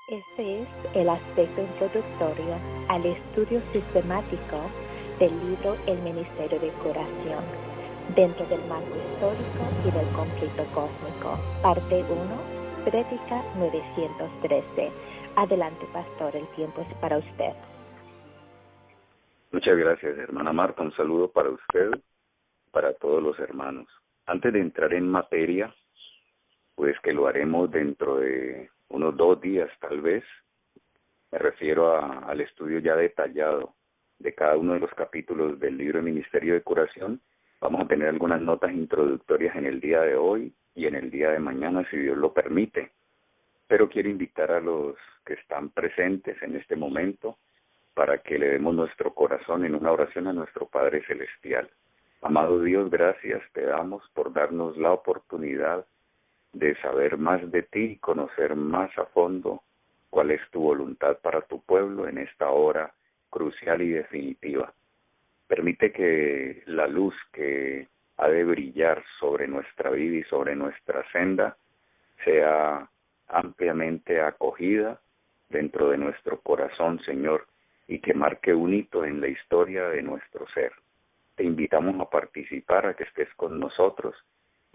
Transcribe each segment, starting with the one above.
Este es el aspecto introductorio al estudio sistemático del libro El Ministerio de Curación, dentro del marco histórico y del conflicto cósmico. Parte 1, Prédica 913. Adelante, pastor, el tiempo es para usted. Muchas gracias, hermana Marta. Un saludo para usted, para todos los hermanos. Antes de entrar en materia, pues que lo haremos dentro de unos 2 días tal vez, me refiero al estudio ya detallado de cada uno de los capítulos del libro El Ministerio de Curación. Vamos a tener algunas notas introductorias en el día de hoy y en el día de mañana, si Dios lo permite. Pero quiero invitar a los que están presentes en este momento para que le demos nuestro corazón en una oración a nuestro Padre Celestial. Amado Dios, gracias te damos por darnos la oportunidad de saber más de ti y conocer más a fondo cuál es tu voluntad para tu pueblo en esta hora crucial y definitiva. Permite que la luz que ha de brillar sobre nuestra vida y sobre nuestra senda sea ampliamente acogida dentro de nuestro corazón, Señor, y que marque un hito en la historia de nuestro ser. Te invitamos a participar, a que estés con nosotros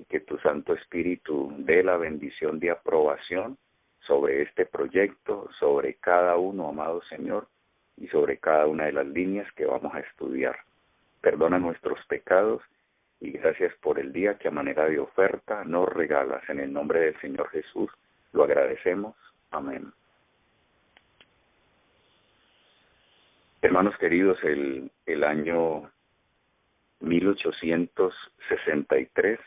y que tu Santo Espíritu dé la bendición de aprobación sobre este proyecto, sobre cada uno, amado Señor, y sobre cada una de las líneas que vamos a estudiar. Perdona nuestros pecados y gracias por el día que a manera de oferta nos regalas. En el nombre del Señor Jesús lo agradecemos. Amén. Hermanos queridos, el año 1863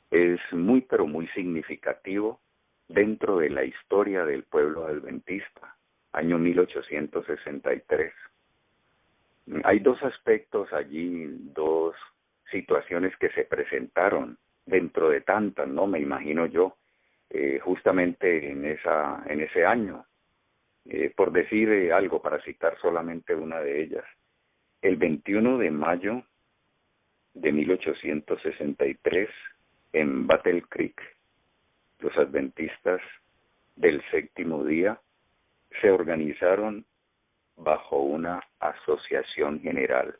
es muy pero muy significativo dentro de la historia del pueblo adventista, año 1863. Hay 2 aspectos allí, 2 situaciones que se presentaron dentro de tantas, ¿no? Me imagino yo, justamente en ese año. Por decir algo, para citar solamente una de ellas. El 21 de mayo de 1863, en Battle Creek, los adventistas del séptimo día se organizaron bajo una asociación general,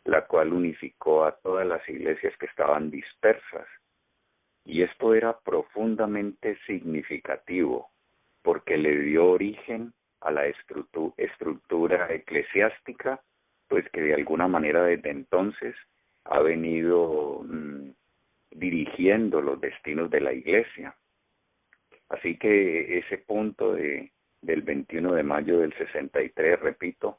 la cual unificó a todas las iglesias que estaban dispersas. Y esto era profundamente significativo, porque le dio origen a la estructura eclesiástica, pues que de alguna manera desde entonces ha venido dirigiendo los destinos de la iglesia. Así que ese punto del 21 de mayo del 63, repito,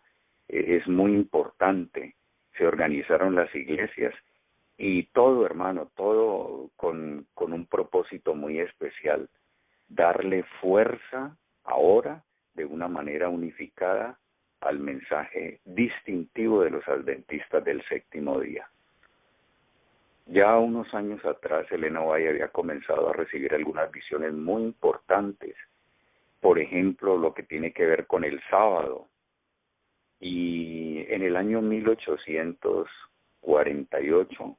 es muy importante. Se organizaron las iglesias y todo, hermano, todo con un propósito muy especial. Darle fuerza ahora de una manera unificada al mensaje distintivo de los adventistas del séptimo día. Ya unos años atrás, Elena White había comenzado a recibir algunas visiones muy importantes, por ejemplo, lo que tiene que ver con el sábado. Y en el año 1848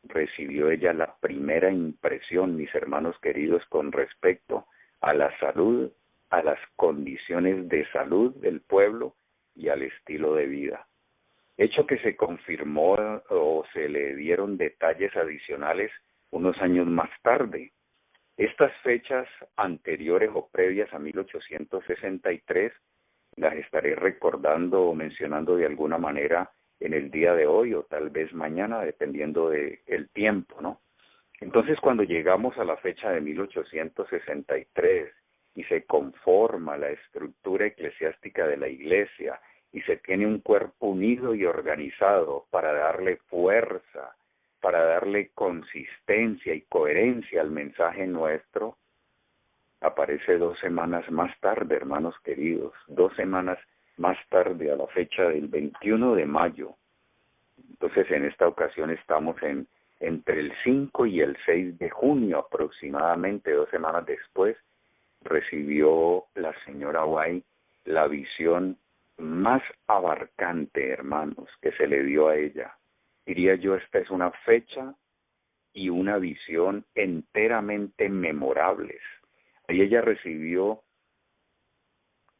recibió ella la primera impresión, mis hermanos queridos, con respecto a la salud, a las condiciones de salud del pueblo y al estilo de vida. Hecho que se confirmó o se le dieron detalles adicionales unos años más tarde. Estas fechas anteriores o previas a 1863 las estaré recordando o mencionando de alguna manera en el día de hoy o tal vez mañana, dependiendo del tiempo, ¿no? Entonces, cuando llegamos a la fecha de 1863 y se conforma la estructura eclesiástica de la iglesia y se tiene un cuerpo unido y organizado para darle fuerza, para darle consistencia y coherencia al mensaje nuestro, aparece 2 semanas más tarde, hermanos queridos, 2 semanas más tarde, a la fecha del 21 de mayo. Entonces, en esta ocasión estamos entre el 5 y el 6 de junio aproximadamente, 2 semanas después, recibió la señora White la visión más abarcante, hermanos, que se le dio a ella. Diría yo, esta es una fecha y una visión enteramente memorables. Ahí ella recibió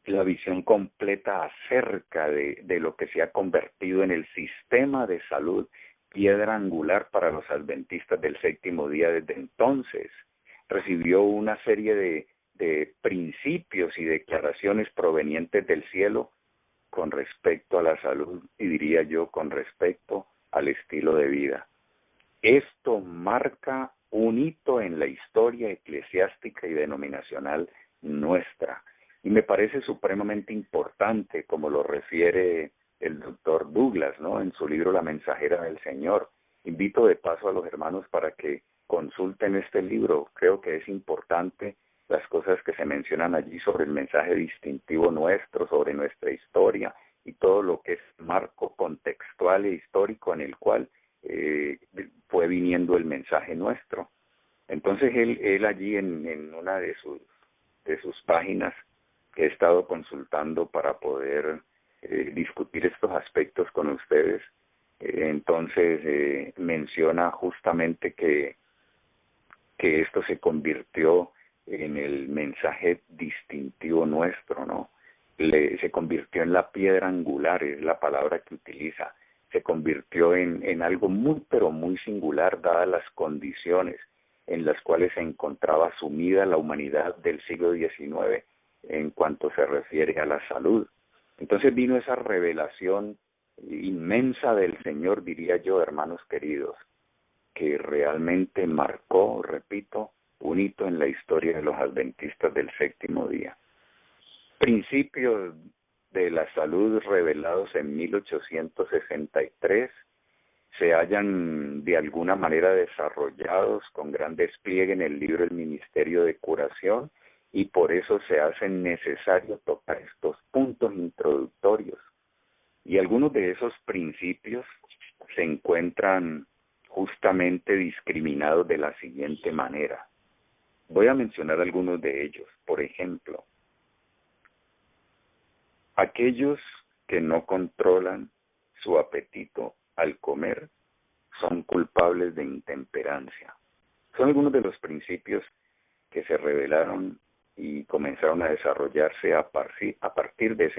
la visión completa acerca de lo que se ha convertido en el sistema de salud, piedra angular para los adventistas del séptimo día desde entonces. Recibió una serie de principios y declaraciones provenientes del cielo con respecto a la salud y diría yo con respecto al estilo de vida. Esto marca un hito en la historia eclesiástica y denominacional nuestra y me parece supremamente importante, como lo refiere el doctor Douglas, ¿no?, en su libro La Mensajera del Señor. Invito de paso a los hermanos para que consulten este libro. Creo que es importante las cosas que se mencionan allí sobre el mensaje distintivo nuestro, sobre nuestra historia y todo lo que es marco contextual e histórico en el cual fue viniendo el mensaje nuestro. Entonces él allí en una de sus páginas que he estado consultando para poder discutir estos aspectos con ustedes, entonces menciona justamente que esto se convirtió en el mensaje distintivo nuestro, ¿no? Se convirtió en la piedra angular, es la palabra que utiliza. Se convirtió en algo muy, pero muy singular, dadas las condiciones en las cuales se encontraba sumida la humanidad del siglo XIX en cuanto se refiere a la salud. Entonces vino esa revelación inmensa del Señor, diría yo, hermanos queridos, que realmente marcó, repito, un hito en la historia de los adventistas del séptimo día. Principios de la salud revelados en 1863 se hayan de alguna manera desarrollados con gran despliegue en el libro El Ministerio de Curación, y por eso se hace necesario tocar estos puntos introductorios. Y algunos de esos principios se encuentran justamente discriminados de la siguiente manera. Voy a mencionar algunos de ellos. Por ejemplo, aquellos que no controlan su apetito al comer son culpables de intemperancia. Son algunos de los principios que se revelaron y comenzaron a desarrollarse a partir de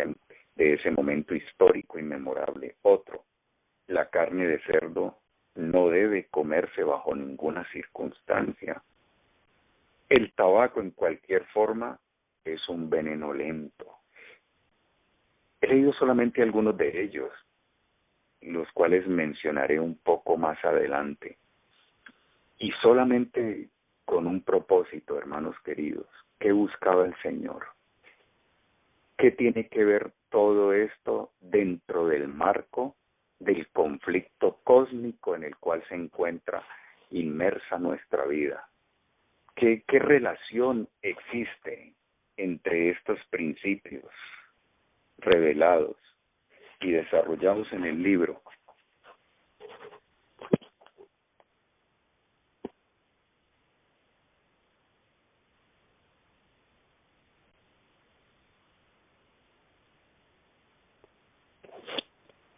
ese momento histórico inmemorable. Otro, la carne de cerdo no debe comerse bajo ninguna circunstancia. El tabaco en cualquier forma es un veneno lento. He leído solamente algunos de ellos, los cuales mencionaré un poco más adelante. Y solamente con un propósito, hermanos queridos. ¿Qué buscaba el Señor? ¿Qué tiene que ver todo esto dentro del marco del conflicto cósmico en el cual se encuentra inmersa nuestra vida? ¿Qué relación existe entre estos principios revelados y desarrollados en el libro?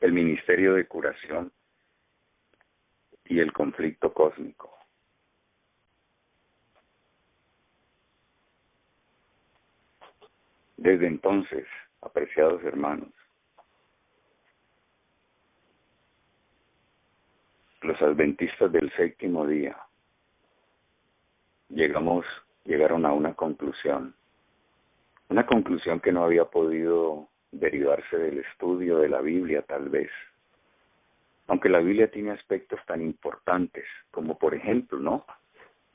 El Ministerio de Curación y el conflicto cósmico. Desde entonces, apreciados hermanos, los adventistas del séptimo día llegaron a una conclusión que no había podido derivarse del estudio de la Biblia, tal vez. Aunque la Biblia tiene aspectos tan importantes, como por ejemplo, ¿no?,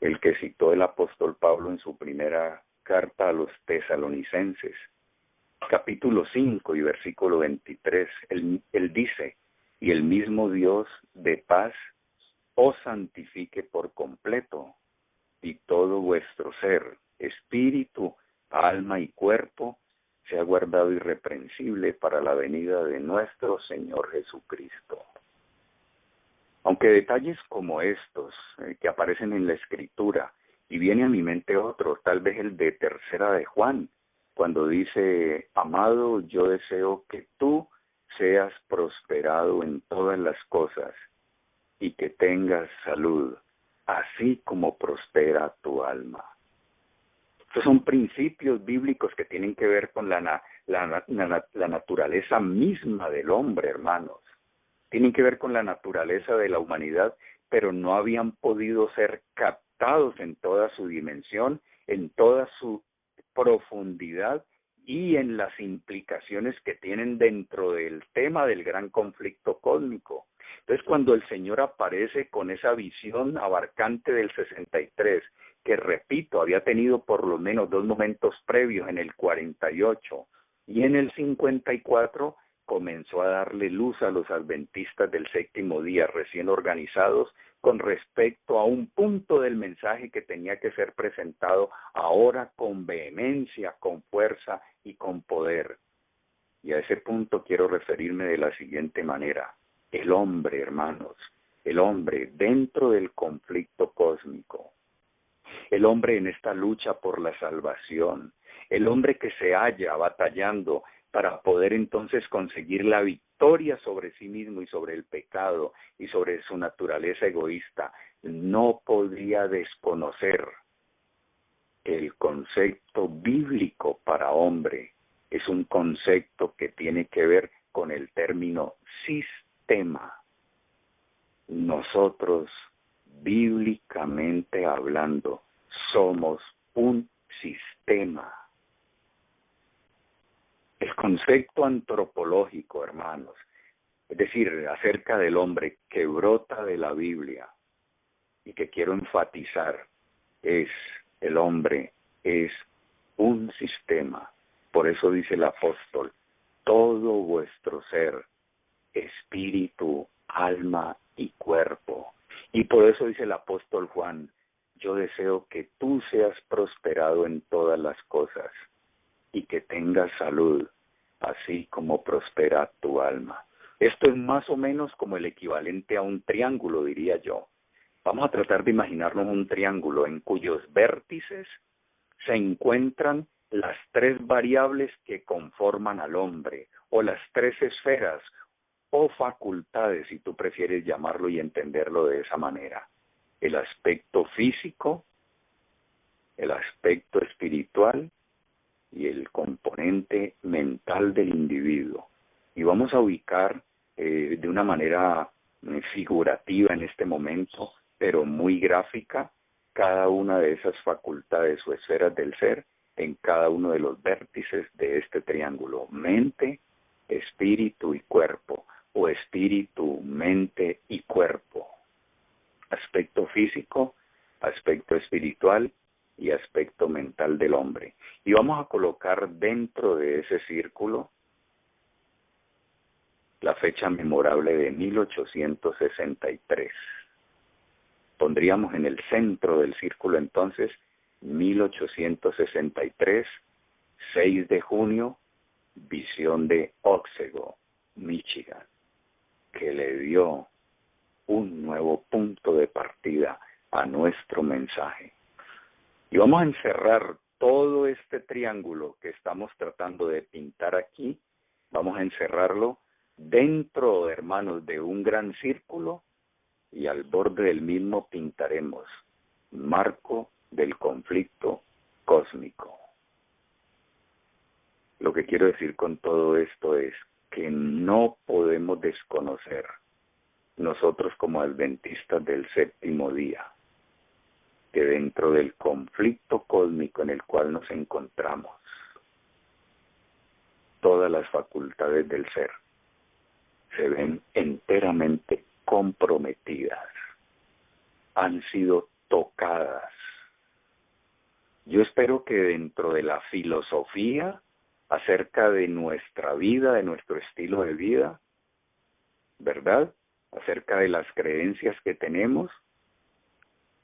el que citó el apóstol Pablo en su primera carta a los tesalonicenses, capítulo 5 y versículo 23, él dice: y el mismo Dios de paz os santifique por completo, y todo vuestro ser, espíritu, alma y cuerpo, sea guardado irreprensible para la venida de nuestro Señor Jesucristo. Aunque detalles como estos, que aparecen en la Escritura, y viene a mi mente otro, tal vez el de Tercera de Juan, cuando dice: amado, yo deseo que tú seas prosperado en todas las cosas y que tengas salud, así como prospera tu alma. Estos son principios bíblicos que tienen que ver con la naturaleza misma del hombre, hermanos. Tienen que ver con la naturaleza de la humanidad, pero no habían podido ser captados en toda su dimensión, en toda su profundidad y en las implicaciones que tienen dentro del tema del gran conflicto cósmico. Entonces, cuando el Señor aparece con esa visión abarcante del 63, que repito, había tenido por lo menos 2 momentos previos en el 48 y en el 54, comenzó a darle luz a los adventistas del séptimo día recién organizados con respecto a un punto del mensaje que tenía que ser presentado ahora con vehemencia, con fuerza y con poder. Y a ese punto quiero referirme de la siguiente manera. El hombre, hermanos, el hombre dentro del conflicto cósmico, el hombre en esta lucha por la salvación, el hombre que se halla batallando para poder entonces conseguir la victoria sobre sí mismo y sobre el pecado y sobre su naturaleza egoísta, no podía desconocer que el concepto bíblico para hombre es un concepto que tiene que ver con el término sistema. Nosotros, bíblicamente hablando, somos un sistema. El concepto antropológico, hermanos, es decir, acerca del hombre que brota de la Biblia y que quiero enfatizar, es el hombre, es un sistema. Por eso dice el apóstol, todo vuestro ser, espíritu, alma y cuerpo. Y por eso dice el apóstol Juan, yo deseo que tú seas prosperado en todas las cosas y que tengas salud, así como prospera tu alma. Esto es más o menos como el equivalente a un triángulo, diría yo. Vamos a tratar de imaginarnos un triángulo en cuyos vértices se encuentran las 3 variables que conforman al hombre, o las 3 esferas, o facultades, si tú prefieres llamarlo y entenderlo de esa manera. El aspecto físico, el aspecto espiritual y el componente mental del individuo. Y vamos a ubicar de una manera figurativa en este momento, pero muy gráfica, cada una de esas facultades o esferas del ser en cada uno de los vértices de este triángulo: mente, espíritu y cuerpo, o espíritu, mente y cuerpo. Aspecto físico, aspecto espiritual y aspecto mental del hombre. Y vamos a colocar dentro de ese círculo la fecha memorable de 1863. Pondríamos en el centro del círculo entonces 1863, 6 de junio, visión de Otsego, Michigan, que le dio un nuevo punto de partida a nuestro mensaje. Y vamos a encerrar todo este triángulo que estamos tratando de pintar aquí, vamos a encerrarlo dentro, hermanos, de un gran círculo, y al borde del mismo pintaremos marco del conflicto cósmico. Lo que quiero decir con todo esto es que no podemos desconocer, nosotros como adventistas del séptimo día, que dentro del conflicto cósmico en el cual nos encontramos, todas las facultades del ser se ven enteramente comprometidas, han sido tocadas. Yo espero que dentro de la filosofía acerca de nuestra vida, de nuestro estilo de vida, ¿verdad?, acerca de las creencias que tenemos,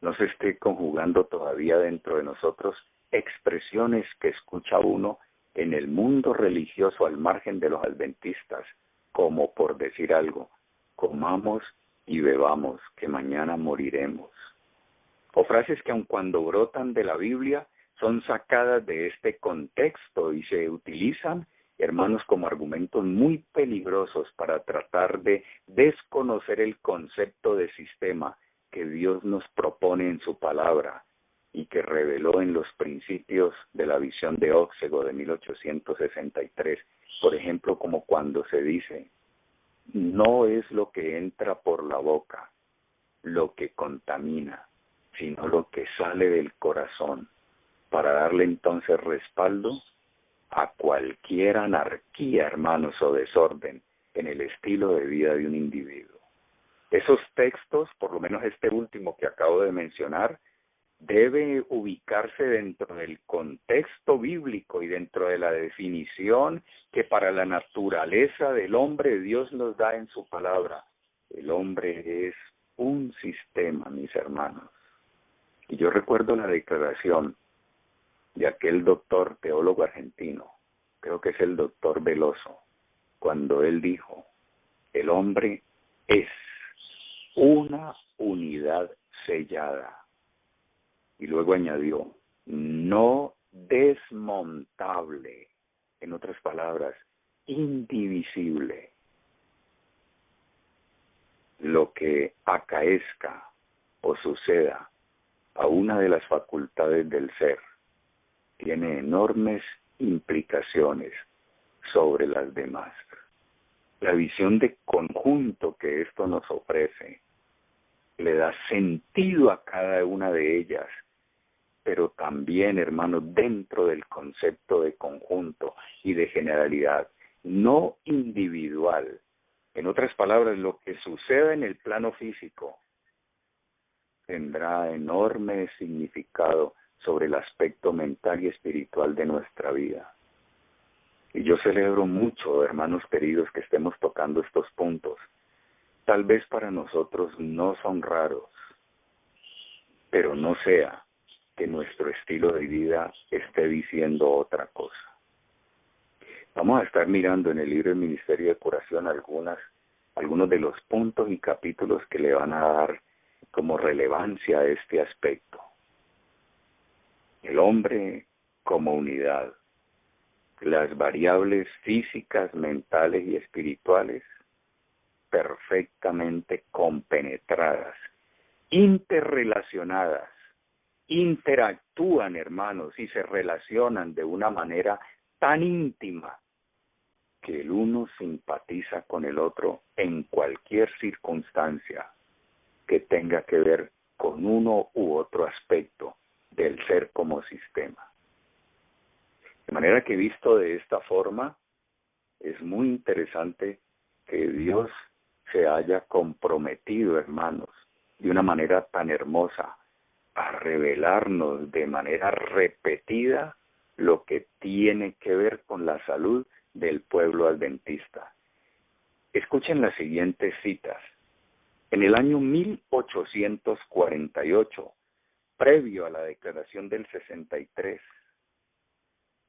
no se esté conjugando todavía dentro de nosotros expresiones que escucha uno en el mundo religioso al margen de los adventistas, como por decir algo, comamos y bebamos, que mañana moriremos. O frases que aun cuando brotan de la Biblia, son sacadas de este contexto y se utilizan, hermanos, como argumentos muy peligrosos para tratar de desconocer el concepto de sistema que Dios nos propone en su palabra y que reveló en los principios de la visión de Ósego de 1863, por ejemplo, como cuando se dice, no es lo que entra por la boca lo que contamina, sino lo que sale del corazón, para darle entonces respaldo a cualquier anarquía, hermanos, o desorden en el estilo de vida de un individuo. Esos textos, por lo menos este último que acabo de mencionar, debe ubicarse dentro del contexto bíblico y dentro de la definición que para la naturaleza del hombre Dios nos da en su palabra. El hombre es un sistema, mis hermanos. Y yo recuerdo la declaración de aquel doctor teólogo argentino, creo que es el doctor Veloso, cuando él dijo, el hombre es una unidad sellada. Y luego añadió, no desmontable, en otras palabras, indivisible. Lo que acaezca o suceda a una de las facultades del ser tiene enormes implicaciones sobre las demás. La visión de conjunto que esto nos ofrece le da sentido a cada una de ellas, pero también, hermanos, dentro del concepto de conjunto y de generalidad, no individual. En otras palabras, lo que suceda en el plano físico tendrá enorme significado sobre el aspecto mental y espiritual de nuestra vida. Y yo celebro mucho, hermanos queridos, que estemos tocando estos puntos. Tal vez para nosotros no son raros, pero no sea que nuestro estilo de vida esté diciendo otra cosa. Vamos a estar mirando en el libro del Ministerio de Curación algunos de los puntos y capítulos que le van a dar como relevancia a este aspecto. El hombre como unidad, las variables físicas, mentales y espirituales perfectamente compenetradas, interrelacionadas, interactúan, hermanos, y se relacionan de una manera tan íntima que el uno simpatiza con el otro en cualquier circunstancia que tenga que ver con uno u otro aspecto del ser como sistema. De manera que visto de esta forma, es muy interesante que Dios se haya comprometido, hermanos, de una manera tan hermosa, a revelarnos de manera repetida lo que tiene que ver con la salud del pueblo adventista. Escuchen las siguientes citas. En el año 1848, previo a la declaración del 63,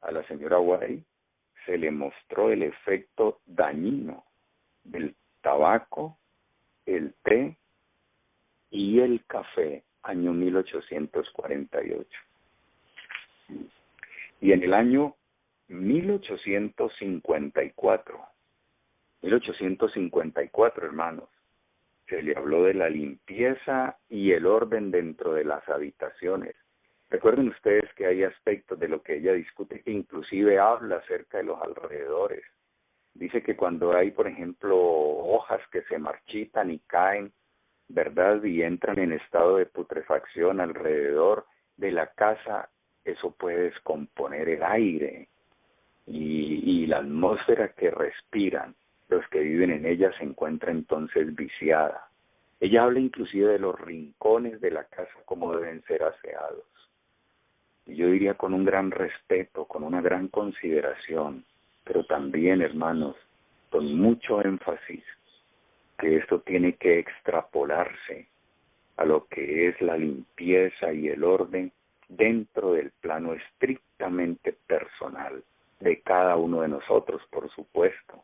a la señora White se le mostró el efecto dañino del tabaco, el té y el café, año 1848. Y en el año 1854, hermanos, se le habló de la limpieza y el orden dentro de las habitaciones. Recuerden ustedes que hay aspectos de lo que ella discute que inclusive habla acerca de los alrededores. Dice que cuando hay, por ejemplo, hojas que se marchitan y caen, ¿verdad? Y entran en estado de putrefacción alrededor de la casa, eso puede descomponer el aire y la atmósfera que respiran los que viven en ella se encuentra entonces viciada. Ella habla inclusive de los rincones de la casa como deben ser aseados. Y yo diría con un gran respeto, con una gran consideración, pero también, hermanos, con mucho énfasis, que esto tiene que extrapolarse a lo que es la limpieza y el orden dentro del plano estrictamente personal de cada uno de nosotros, por supuesto.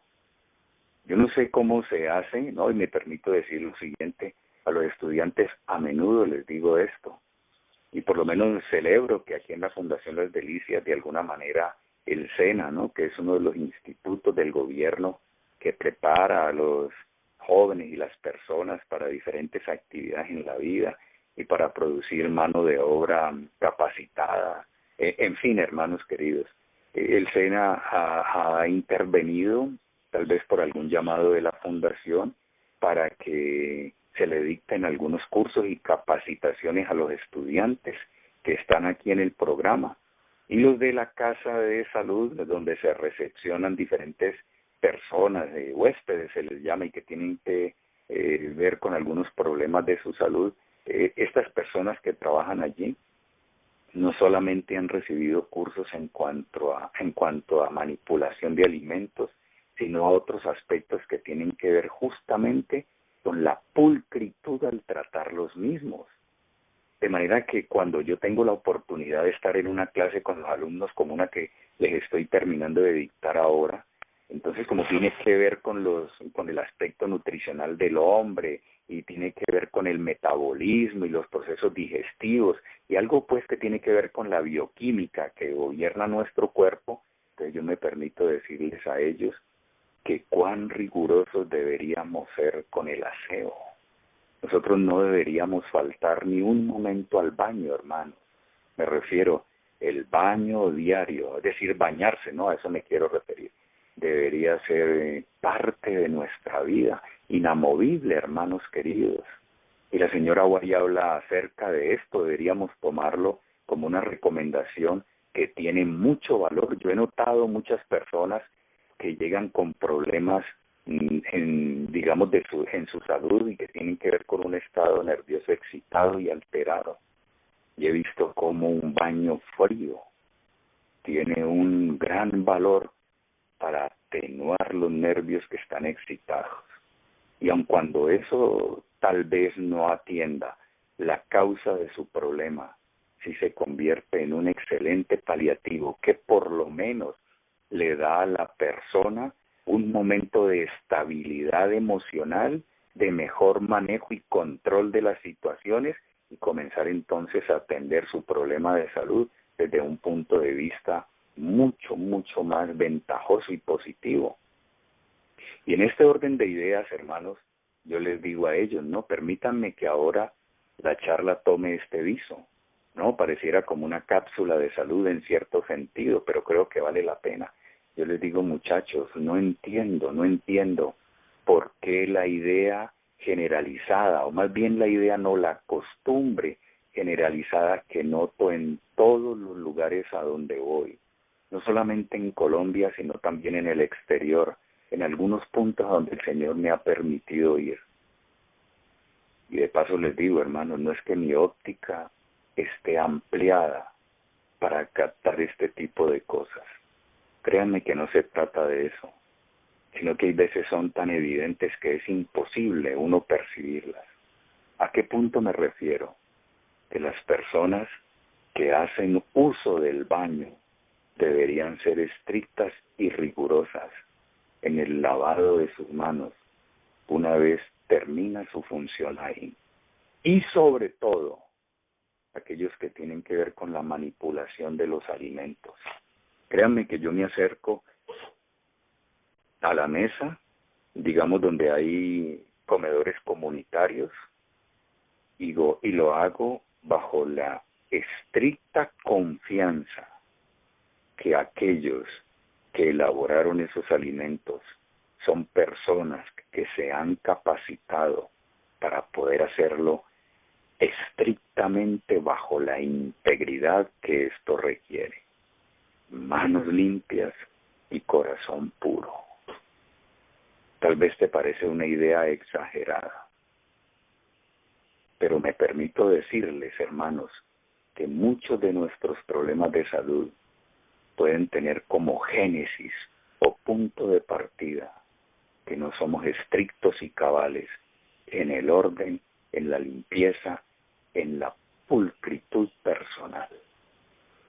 Yo no sé cómo se hace, ¿no? Y me permito decir lo siguiente, a los estudiantes a menudo les digo esto, y por lo menos celebro que aquí en la Fundación Las Delicias, de alguna manera, el SENA, ¿no? Que es uno de los institutos del gobierno que prepara a los jóvenes y las personas para diferentes actividades en la vida, y para producir mano de obra capacitada. En fin, hermanos queridos, el SENA ha intervenido, tal vez por algún llamado de la Fundación, para que se le dicten algunos cursos y capacitaciones a los estudiantes que están aquí en el programa. Y los de la Casa de Salud, donde se recepcionan diferentes personas, huéspedes se les llama, y que tienen que ver con algunos problemas de su salud. Estas personas que trabajan allí no solamente han recibido cursos en cuanto a manipulación de alimentos, sino a otros aspectos que tienen que ver justamente con la pulcritud al tratar los mismos. De manera que cuando yo tengo la oportunidad de estar en una clase con los alumnos como una que les estoy terminando de dictar ahora, entonces como tiene que ver con el aspecto nutricional del hombre y tiene que ver con el metabolismo y los procesos digestivos y algo pues que tiene que ver con la bioquímica que gobierna nuestro cuerpo, entonces yo me permito decirles a ellos que cuán rigurosos deberíamos ser con el aseo. Nosotros no deberíamos faltar ni un momento al baño, hermanos. Me refiero el baño diario, es decir, bañarse, ¿no? A eso me quiero referir. Debería ser parte de nuestra vida, inamovible, hermanos queridos. Y la señora Guay habla acerca de esto, deberíamos tomarlo como una recomendación que tiene mucho valor. Yo he notado muchas personas que llegan con problemas digamos en su salud y que tienen que ver con un estado nervioso excitado y alterado. Y he visto como un baño frío tiene un gran valor para atenuar los nervios que están excitados. Y aun cuando eso tal vez no atienda la causa de su problema, si se convierte en un excelente paliativo que por lo menos le da a la persona un momento de estabilidad emocional, de mejor manejo y control de las situaciones y comenzar entonces a atender su problema de salud desde un punto de vista mucho, mucho más ventajoso y positivo. Y en este orden de ideas, hermanos, yo les digo a ellos, no, permítanme que ahora la charla tome este viso, ¿no? Pareciera como una cápsula de salud en cierto sentido, pero creo que vale la pena. Yo les digo, muchachos, no entiendo por qué la idea generalizada, o más bien la idea no, la costumbre generalizada que noto en todos los lugares a donde voy, no solamente en Colombia, sino también en el exterior, en algunos puntos donde el Señor me ha permitido ir. Y de paso les digo, hermanos, no es que mi óptica esté ampliada para captar este tipo de cosas. Créanme que no se trata de eso, sino que hay veces son tan evidentes que es imposible uno percibirlas. ¿A qué punto me refiero? Que las personas que hacen uso del baño deberían ser estrictas y rigurosas en el lavado de sus manos una vez termina su función ahí. Y sobre todo, aquellos que tienen que ver con la manipulación de los alimentos. Créanme que yo me acerco a la mesa, digamos donde hay comedores comunitarios, y lo hago bajo la estricta confianza que aquellos que elaboraron esos alimentos son personas que se han capacitado para poder hacerlo estrictamente bajo la integridad que esto requiere. Manos limpias y corazón puro. Tal vez te parece una idea exagerada, pero me permito decirles, hermanos, que muchos de nuestros problemas de salud pueden tener como génesis o punto de partida que no somos estrictos y cabales en el orden, en la limpieza, en la pulcritud personal.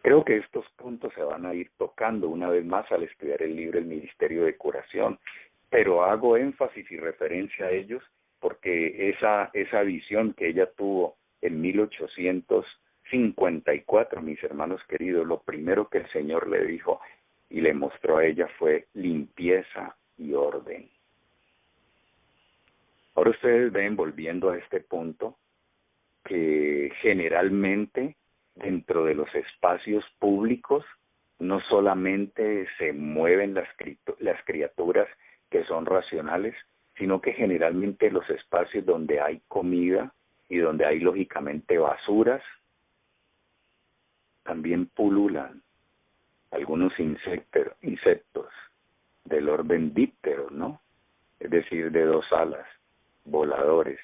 Creo que estos puntos se van a ir tocando una vez más al estudiar el libro El Ministerio de Curación, pero hago énfasis y referencia a ellos porque esa visión que ella tuvo en 1854, mis hermanos queridos, lo primero que el Señor le dijo y le mostró a ella fue limpieza y orden. Ahora ustedes ven, volviendo a este punto, que generalmente dentro de los espacios públicos no solamente se mueven las criaturas que son racionales, sino que generalmente los espacios donde hay comida y donde hay lógicamente basuras, también pululan algunos insectos del orden díptero, ¿no? Es decir, de dos alas, voladores,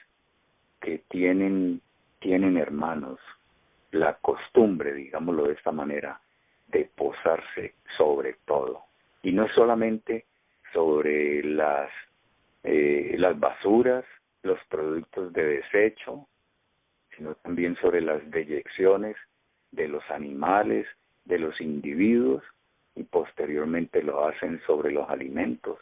que tienen hermanos, la costumbre, digámoslo de esta manera, de posarse sobre todo. Y no solamente sobre las basuras, los productos de desecho, sino también sobre las deyecciones de los animales, de los individuos, y posteriormente lo hacen sobre los alimentos.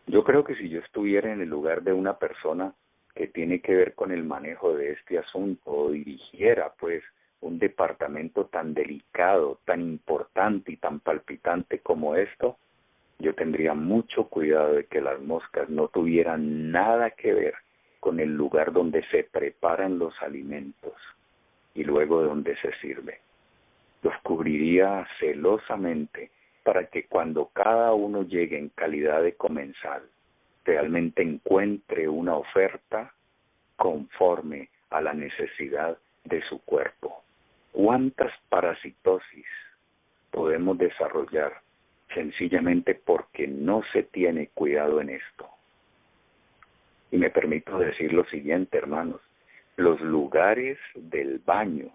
Yo creo que si yo estuviera en el lugar de una persona que tiene que ver con el manejo de este asunto, o dirigiera pues un departamento tan delicado, tan importante y tan palpitante como esto, yo tendría mucho cuidado de que las moscas no tuvieran nada que ver con el lugar donde se preparan los alimentos y luego donde se sirve. Los cubriría celosamente para que cuando cada uno llegue en calidad de comensal, realmente encuentre una oferta conforme a la necesidad de su cuerpo. ¿Cuántas parasitosis podemos desarrollar sencillamente porque no se tiene cuidado en esto? Y me permito decir lo siguiente, hermanos, los lugares del baño,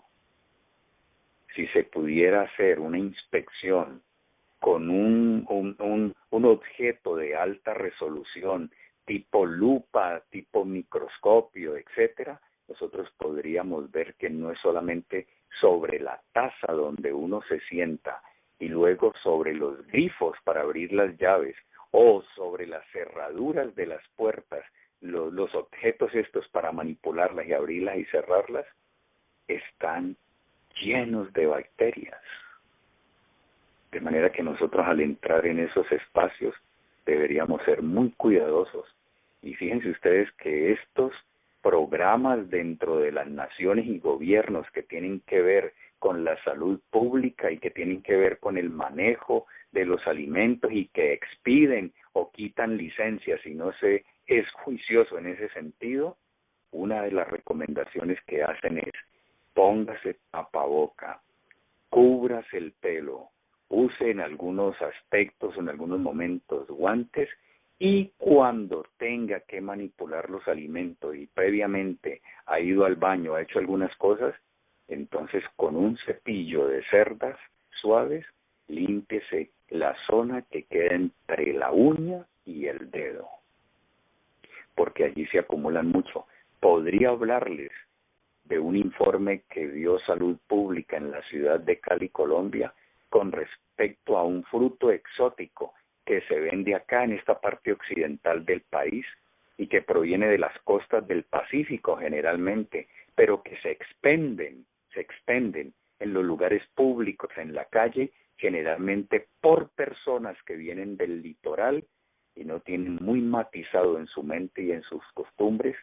si se pudiera hacer una inspección con un objeto de alta resolución, tipo lupa, tipo microscopio, etcétera, nosotros podríamos ver que no es solamente sobre la taza donde uno se sienta y luego sobre los grifos para abrir las llaves o sobre las cerraduras de las puertas, los objetos estos para manipularlas y abrirlas y cerrarlas, están llenos de bacterias. De manera que nosotros al entrar en esos espacios deberíamos ser muy cuidadosos. Y fíjense ustedes que estos programas dentro de las naciones y gobiernos que tienen que ver con la salud pública y que tienen que ver con el manejo de los alimentos y que expiden o quitan licencias y no se es juicioso en ese sentido, una de las recomendaciones que hacen es: póngase tapaboca, cúbrase el pelo, use en algunos aspectos, en algunos momentos guantes, y cuando tenga que manipular los alimentos y previamente ha ido al baño, ha hecho algunas cosas, entonces con un cepillo de cerdas suaves, límpiese la zona que queda entre la uña y el dedo, porque allí se acumulan mucho. Podría hablarles de un informe que dio Salud Pública en la ciudad de Cali, Colombia, con respecto a un fruto exótico que se vende acá en esta parte occidental del país y que proviene de las costas del Pacífico generalmente, pero que se expenden en los lugares públicos, en la calle, generalmente por personas que vienen del litoral y no tienen muy matizado en su mente y en sus costumbres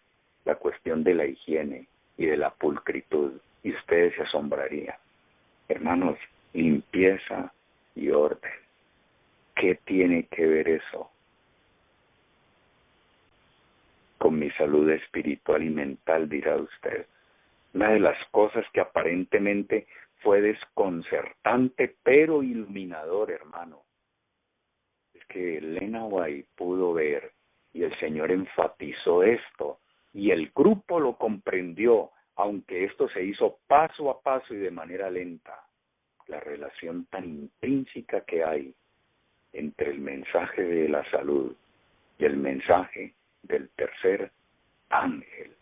la cuestión de la higiene y de la pulcritud, y ustedes se asombrarían. Hermanos, limpieza y orden. ¿Qué tiene que ver eso con mi salud espiritual y mental?, dirá usted. Una de las cosas que aparentemente fue desconcertante, pero iluminador, hermano, es que Elena White pudo ver, y el Señor enfatizó esto, y el grupo lo comprendió, aunque esto se hizo paso a paso y de manera lenta, la relación tan intrínseca que hay entre el mensaje de la salud y el mensaje del tercer ángel.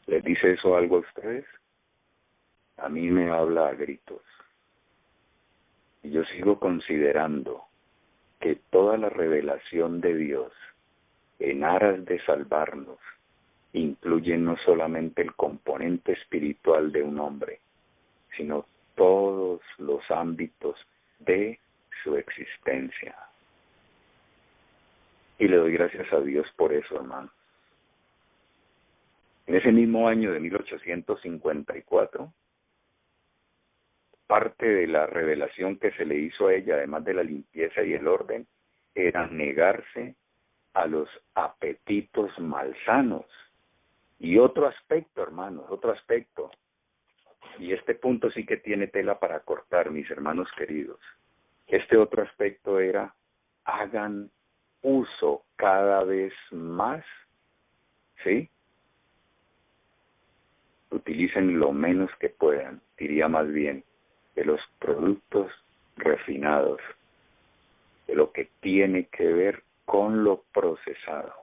¿Les dice eso algo a ustedes? A mí me habla a gritos. Y yo sigo considerando que toda la revelación de Dios en aras de salvarnos incluye no solamente el componente espiritual de un hombre, sino todos los ámbitos de su existencia. Y le doy gracias a Dios por eso, hermano. En ese mismo año de 1854, parte de la revelación que se le hizo a ella, además de la limpieza y el orden, era negarse a los apetitos malsanos. Y otro aspecto, hermanos, otro aspecto, y este punto sí que tiene tela para cortar, mis hermanos queridos. Este otro aspecto era, hagan uso cada vez más, ¿sí? Utilicen lo menos que puedan, diría más bien, de los productos refinados, de lo que tiene que ver con lo procesado,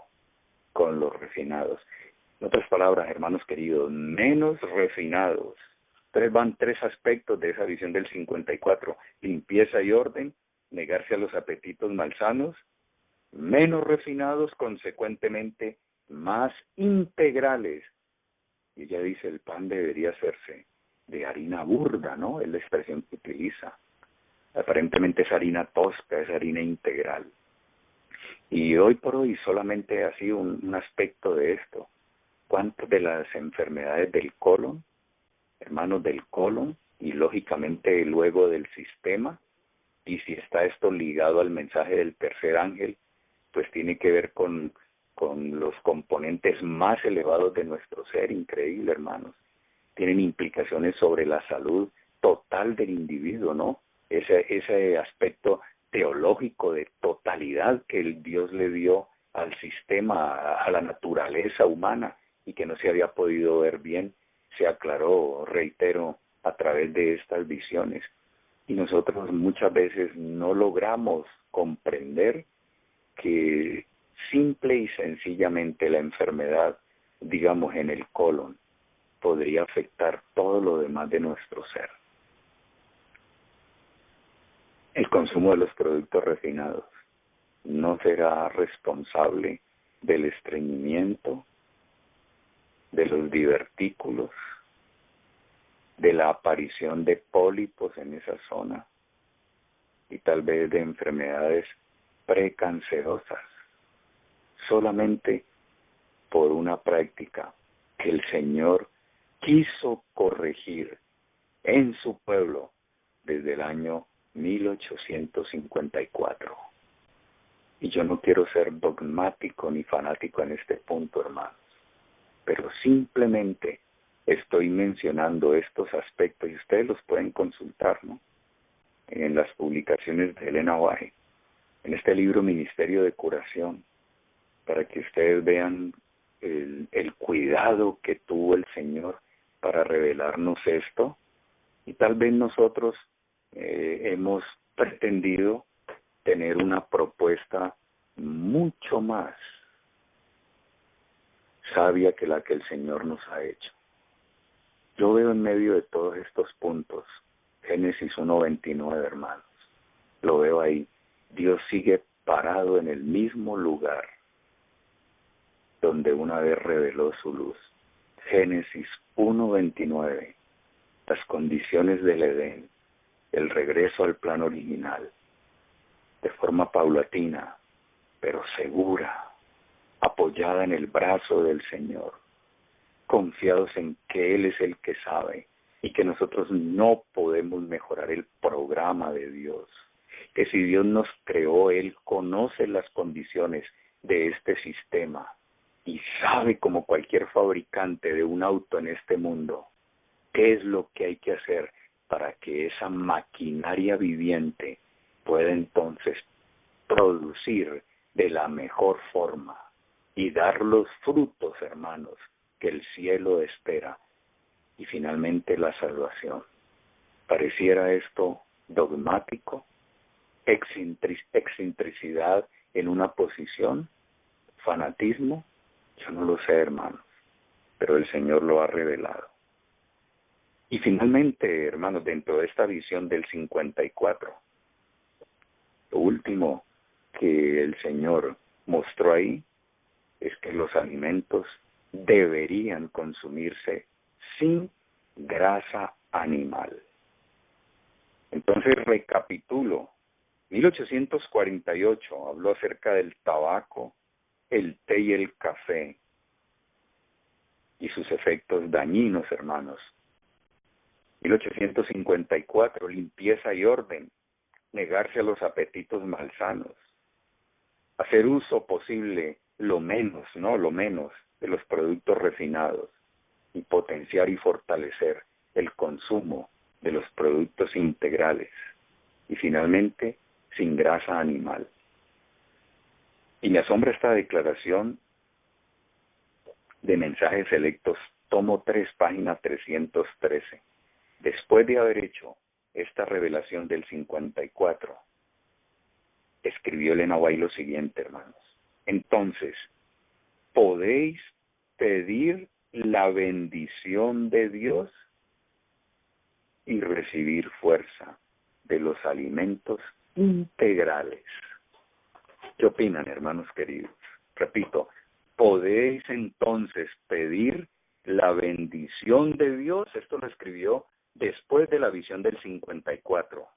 con los refinados. En otras palabras, hermanos queridos, menos refinados. Entonces van tres aspectos de esa visión del 54, limpieza y orden, negarse a los apetitos malsanos, menos refinados, consecuentemente más integrales. Y ella dice, el pan debería hacerse de harina burda, ¿no? Es la expresión que utiliza. Aparentemente es harina tosca, es harina integral. Y hoy por hoy solamente así un aspecto de esto. ¿Cuántas de las enfermedades del colon, hermanos, del colon, y lógicamente luego del sistema, y si está esto ligado al mensaje del tercer ángel, pues tiene que ver con los componentes más elevados de nuestro ser, increíble, hermanos. Tienen implicaciones sobre la salud total del individuo, ¿no? Ese aspecto teológico de totalidad que el Dios le dio al sistema, a la naturaleza humana, y que no se había podido ver bien, se aclaró, reitero, a través de estas visiones. Y nosotros muchas veces no logramos comprender que simple y sencillamente la enfermedad, digamos en el colon, podría afectar todo lo demás de nuestro ser. El consumo de los productos refinados no será responsable del estreñimiento, de los divertículos, de la aparición de pólipos en esa zona y tal vez de enfermedades precancerosas, solamente por una práctica que el Señor quiso corregir en su pueblo desde el año 1854. Y yo no quiero ser dogmático ni fanático en este punto, hermanos, pero simplemente estoy mencionando estos aspectos y ustedes los pueden consultar, ¿no? En las publicaciones de Elena White, en este libro Ministerio de Curación, para que ustedes vean el cuidado que tuvo el Señor para revelarnos esto. Y tal vez nosotros hemos pretendido tener una propuesta mucho más sabia que la que el Señor nos ha hecho. Yo veo en medio de todos estos puntos, Génesis 1:29, hermanos, lo veo ahí. Dios sigue parado en el mismo lugar donde una vez reveló su luz. Génesis 1:29, las condiciones del Edén, el regreso al plan original, de forma paulatina, pero segura, apoyada en el brazo del Señor, confiados en que Él es el que sabe y que nosotros no podemos mejorar el programa de Dios, que si Dios nos creó, Él conoce las condiciones de este sistema y sabe, como cualquier fabricante de un auto en este mundo, qué es lo que hay que hacer para que esa maquinaria viviente pueda entonces producir de la mejor forma y dar los frutos, hermanos, que el cielo espera, y finalmente la salvación. Pareciera esto dogmático, excentricidad en una posición, fanatismo, yo no lo sé, hermanos, pero el Señor lo ha revelado. Y finalmente, hermanos, dentro de esta visión del 54, lo último que el Señor mostró ahí es que los alimentos deberían consumirse sin grasa animal. Entonces recapitulo. 1848 habló acerca del tabaco, el té y el café. y sus efectos dañinos, hermanos. 1854, limpieza y orden, negarse a los apetitos malsanos, hacer uso posible lo menos de los productos refinados y potenciar y fortalecer el consumo de los productos integrales y finalmente sin grasa animal. Y me asombra esta declaración de Mensajes Selectos, tomo 3, página 313. Después de haber hecho esta revelación del 54, escribió Elena White lo siguiente, hermanos. Entonces, podéis pedir la bendición de Dios y recibir fuerza de los alimentos integrales. ¿Qué opinan, hermanos queridos? Repito, podéis entonces pedir la bendición de Dios. Esto lo escribió después de la visión del 54.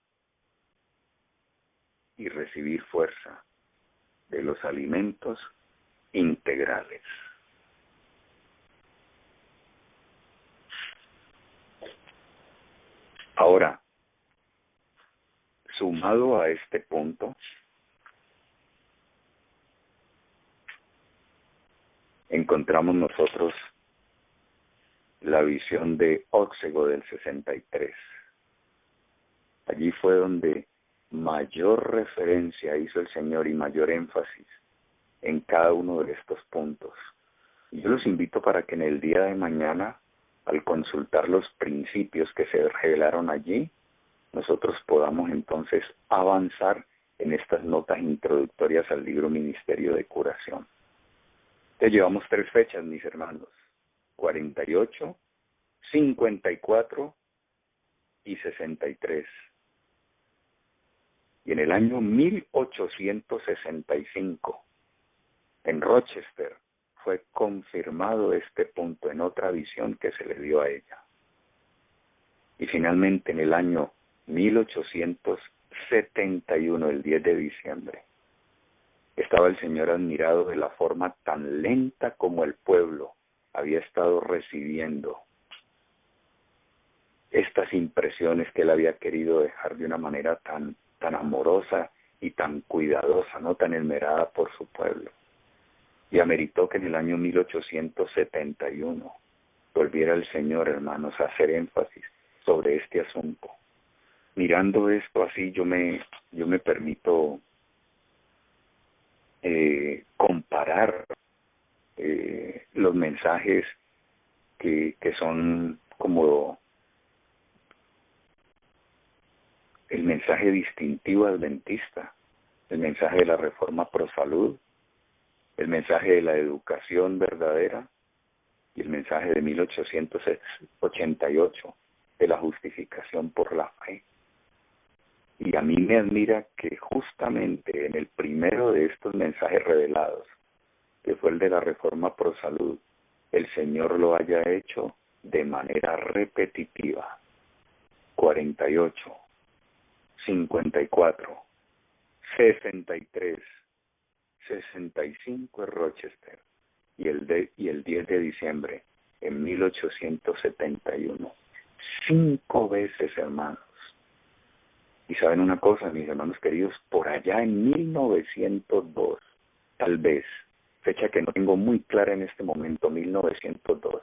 Y recibir fuerza de los alimentos integrales. Ahora, sumado a este punto, encontramos nosotros la visión de Óxego del 63. Allí fue donde mayor referencia hizo el Señor y mayor énfasis en cada uno de estos puntos. Y yo los invito para que en el día de mañana, al consultar los principios que se revelaron allí, nosotros podamos entonces avanzar en estas notas introductorias al libro Ministerio de Curación. Te llevamos 3 fechas, mis hermanos: 48, 54 y 63. Y en el año 1865, en Rochester, fue confirmado este punto en otra visión que se le dio a ella. Y finalmente en el año 1871, el 10 de diciembre, estaba el Señor admirado de la forma tan lenta como el pueblo había estado recibiendo estas impresiones que él había querido dejar de una manera tan amorosa y tan cuidadosa, no tan esmerada por su pueblo. Y ameritó que en el año 1871 volviera el Señor, hermanos, a hacer énfasis sobre este asunto. Mirando esto así, yo me permito comparar los mensajes que son como el mensaje distintivo adventista, el mensaje de la Reforma Pro Salud, el mensaje de la educación verdadera y el mensaje de 1888 de la justificación por la fe. Y a mí me admira que justamente en el primero de estos mensajes revelados, que fue el de la Reforma Pro Salud, el Señor lo haya hecho de manera repetitiva. 48, 54, 63, 65 en Rochester y el 10 de diciembre en 1871. 5 veces, hermanos. Y saben una cosa, mis hermanos queridos, por allá en 1902, tal vez, fecha que no tengo muy clara en este momento, 1902,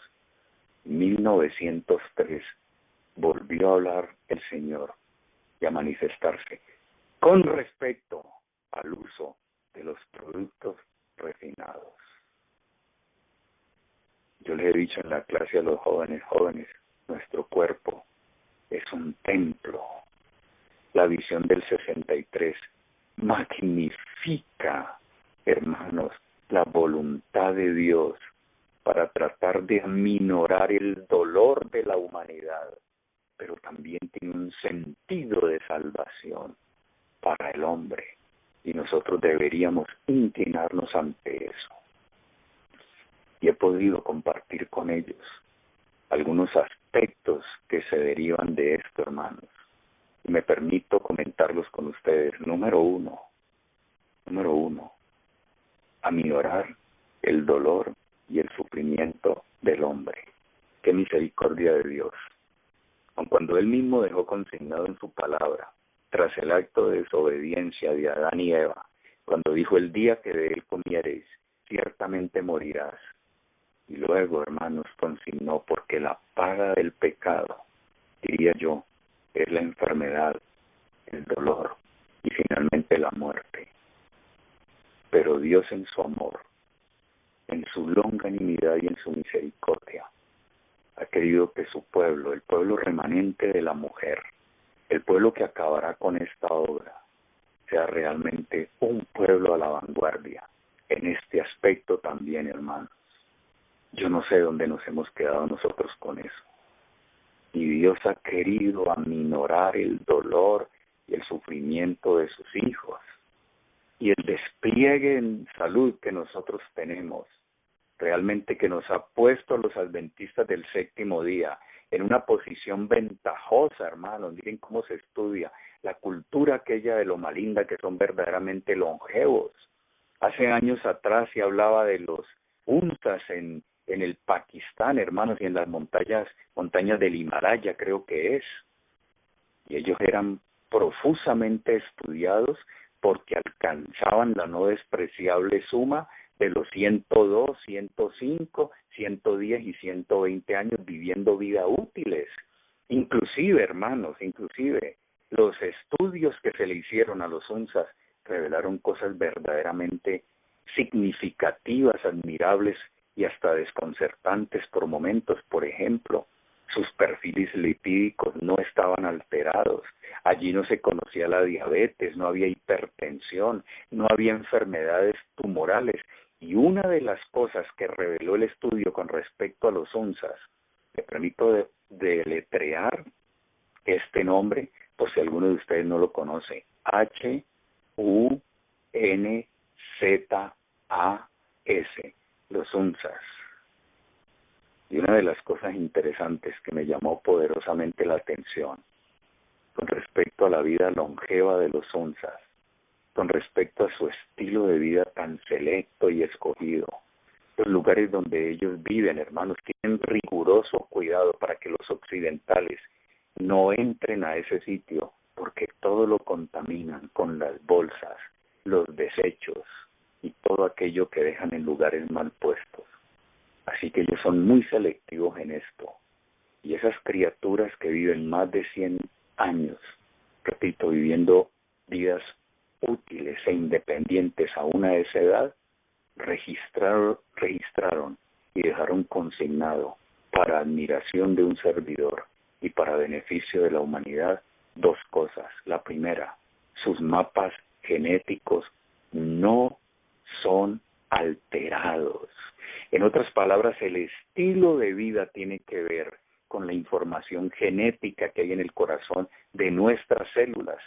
1903, volvió a hablar el Señor y a manifestarse con respecto al uso de los productos refinados. Yo les he dicho en la clase a los jóvenes, nuestro cuerpo es un templo. La visión del 63 magnifica, hermanos, la voluntad de Dios para tratar de aminorar el dolor de la humanidad, pero también tiene un sentido de salvación para el hombre, y nosotros deberíamos inclinarnos ante eso. Y he podido compartir con ellos algunos aspectos que se derivan de esto, hermanos. Y me permito comentarlos con ustedes. Número uno, aminorar el dolor y el sufrimiento del hombre. ¡Qué misericordia de Dios! Aun cuando Él mismo dejó consignado en su palabra, tras el acto de desobediencia de Adán y Eva, cuando dijo: el día que de él comiereis, ciertamente morirás. Y luego, hermanos, consignó: porque la paga del pecado, diría yo, es la enfermedad, el dolor y finalmente la muerte. Pero Dios, en su amor, en su longanimidad y en su misericordia, ha querido que su pueblo, el pueblo remanente de la mujer, el pueblo que acabará con esta obra, sea realmente un pueblo a la vanguardia en este aspecto también, hermanos. Yo no sé dónde nos hemos quedado nosotros con eso. Y Dios ha querido aminorar el dolor y el sufrimiento de sus hijos. Y el despliegue en salud que nosotros tenemos, realmente que nos ha puesto a los adventistas del séptimo día en una posición ventajosa, hermanos. Miren cómo se estudia la cultura aquella de Loma Linda, que son verdaderamente longevos. Hace años atrás se hablaba de los unzas en el Pakistán, hermanos, y en las montañas del Himalaya, creo que es. Y ellos eran profusamente estudiados porque alcanzaban la no despreciable suma de los 102, 105, 110 y 120 años viviendo vida útiles. Inclusive, hermanos, los estudios que se le hicieron a los unzas revelaron cosas verdaderamente significativas, admirables y hasta desconcertantes por momentos. Por ejemplo, sus perfiles lipídicos no estaban alterados. Allí no se conocía la diabetes, no había hipertensión, no había enfermedades tumorales. Y una de las cosas que reveló el estudio con respecto a los unzas, me permito deletrear este nombre, por si alguno de ustedes no lo conoce: H-U-N-Z-A-S, los unzas. Y una de las cosas interesantes que me llamó poderosamente la atención con respecto a la vida longeva de los unzas, con respecto a su estilo de vida tan selecto y escogido, los lugares donde ellos viven, hermanos, tienen riguroso cuidado para que los occidentales no entren a ese sitio, porque todo lo contaminan con las bolsas, los desechos y todo aquello que dejan en lugares mal puestos. Así que ellos son muy selectivos en esto. Y esas criaturas que viven más de 100 años, repito, viviendo vidas útiles e independientes aún a esa edad, registraron y dejaron consignado, para admiración de un servidor y para beneficio de la humanidad, dos cosas. La primera: sus mapas genéticos no son alterados. En otras palabras, el estilo de vida tiene que ver con la información genética que hay en el corazón de nuestras células.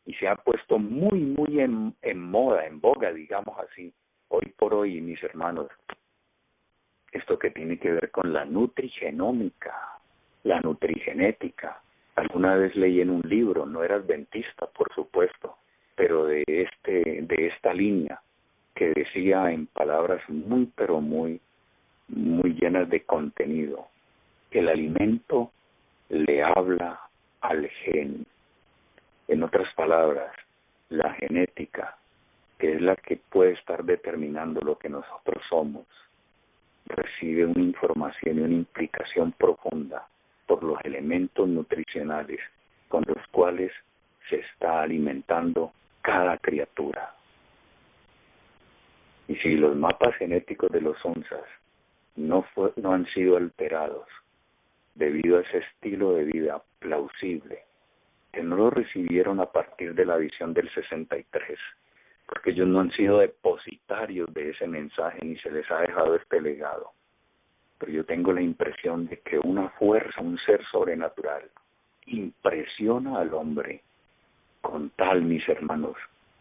Y se ha puesto muy en moda, en boga, digamos así, hoy por hoy, mis hermanos, esto que tiene que ver con la nutrigenómica, la nutrigenética. Alguna vez leí en un libro, no era adventista, por supuesto, pero de esta línea, que decía en palabras muy llenas de contenido, que el alimento le habla al gen. En otras palabras, la genética, que es la que puede estar determinando lo que nosotros somos, recibe una información y una implicación profunda por los elementos nutricionales con los cuales se está alimentando cada criatura. Y si los mapas genéticos de los unzas no han sido alterados debido a ese estilo de vida plausible, que no lo recibieron a partir de la visión del 63, porque ellos no han sido depositarios de ese mensaje ni se les ha dejado este legado. Pero yo tengo la impresión de que una fuerza, un ser sobrenatural, impresiona al hombre con tal, mis hermanos,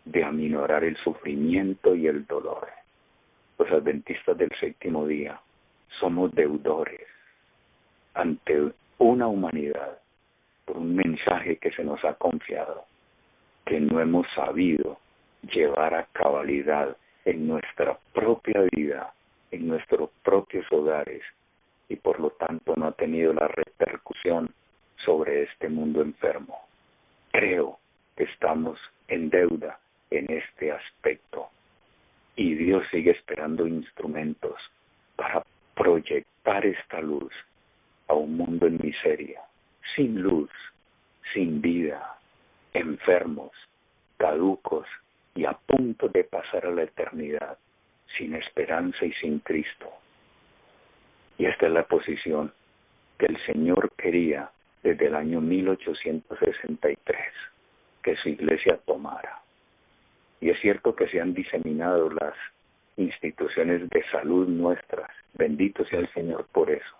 de aminorar el sufrimiento y el dolor. Los adventistas del séptimo día somos deudores ante una humanidad por un mensaje que se nos ha confiado, que no hemos sabido llevar a cabalidad en nuestra propia vida en nuestros propios hogares y por lo tanto no ha tenido la repercusión sobre este mundo enfermo. Creo que estamos en deuda en este aspecto y Dios sigue esperando instrumentos para proyectar esta luz a un mundo en miseria, sin luz, sin vida, enfermos, caducos y a punto de pasar a la eternidad, sin esperanza y sin Cristo. Y esta es la posición que el Señor quería desde el año 1863, que su iglesia tomara. Y es cierto que se han diseminado las instituciones de salud nuestras, bendito sea el Señor por eso,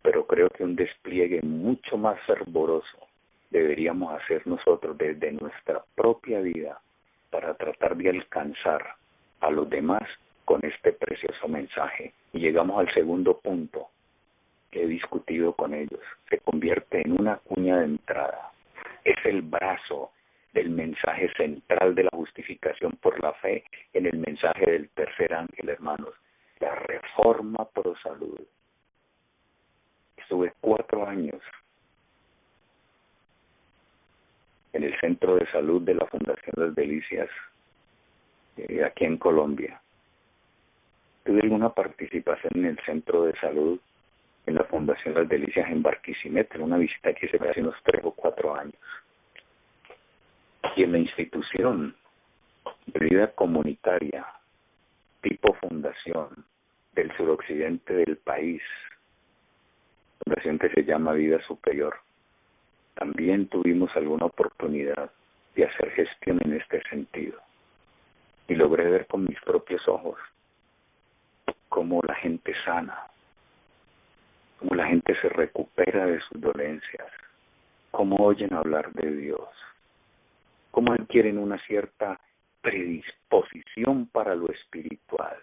pero creo que un despliegue mucho más fervoroso deberíamos hacer nosotros desde nuestra propia vida para tratar de alcanzar a los demás con este precioso mensaje. Y llegamos al segundo punto que he discutido con ellos. Se convierte en una cuña de entrada. Es el brazo del mensaje central de la justificación por la fe en el mensaje del tercer ángel, hermanos. La reforma pro salud. Estuve 4 años en el Centro de Salud de la Fundación Las Delicias, aquí en Colombia. Tuve alguna participación en el Centro de Salud en la Fundación Las Delicias en Barquisimeto, en una visita que hice hace unos 3 o 4 años. Y en la institución de vida comunitaria, tipo fundación del suroccidente del país, fundación que se llama Vida Superior, también tuvimos alguna oportunidad de hacer gestión en este sentido. Y logré ver con mis propios ojos cómo la gente sana, cómo la gente se recupera de sus dolencias, cómo oyen hablar de Dios, cómo adquieren una cierta predisposición para lo espiritual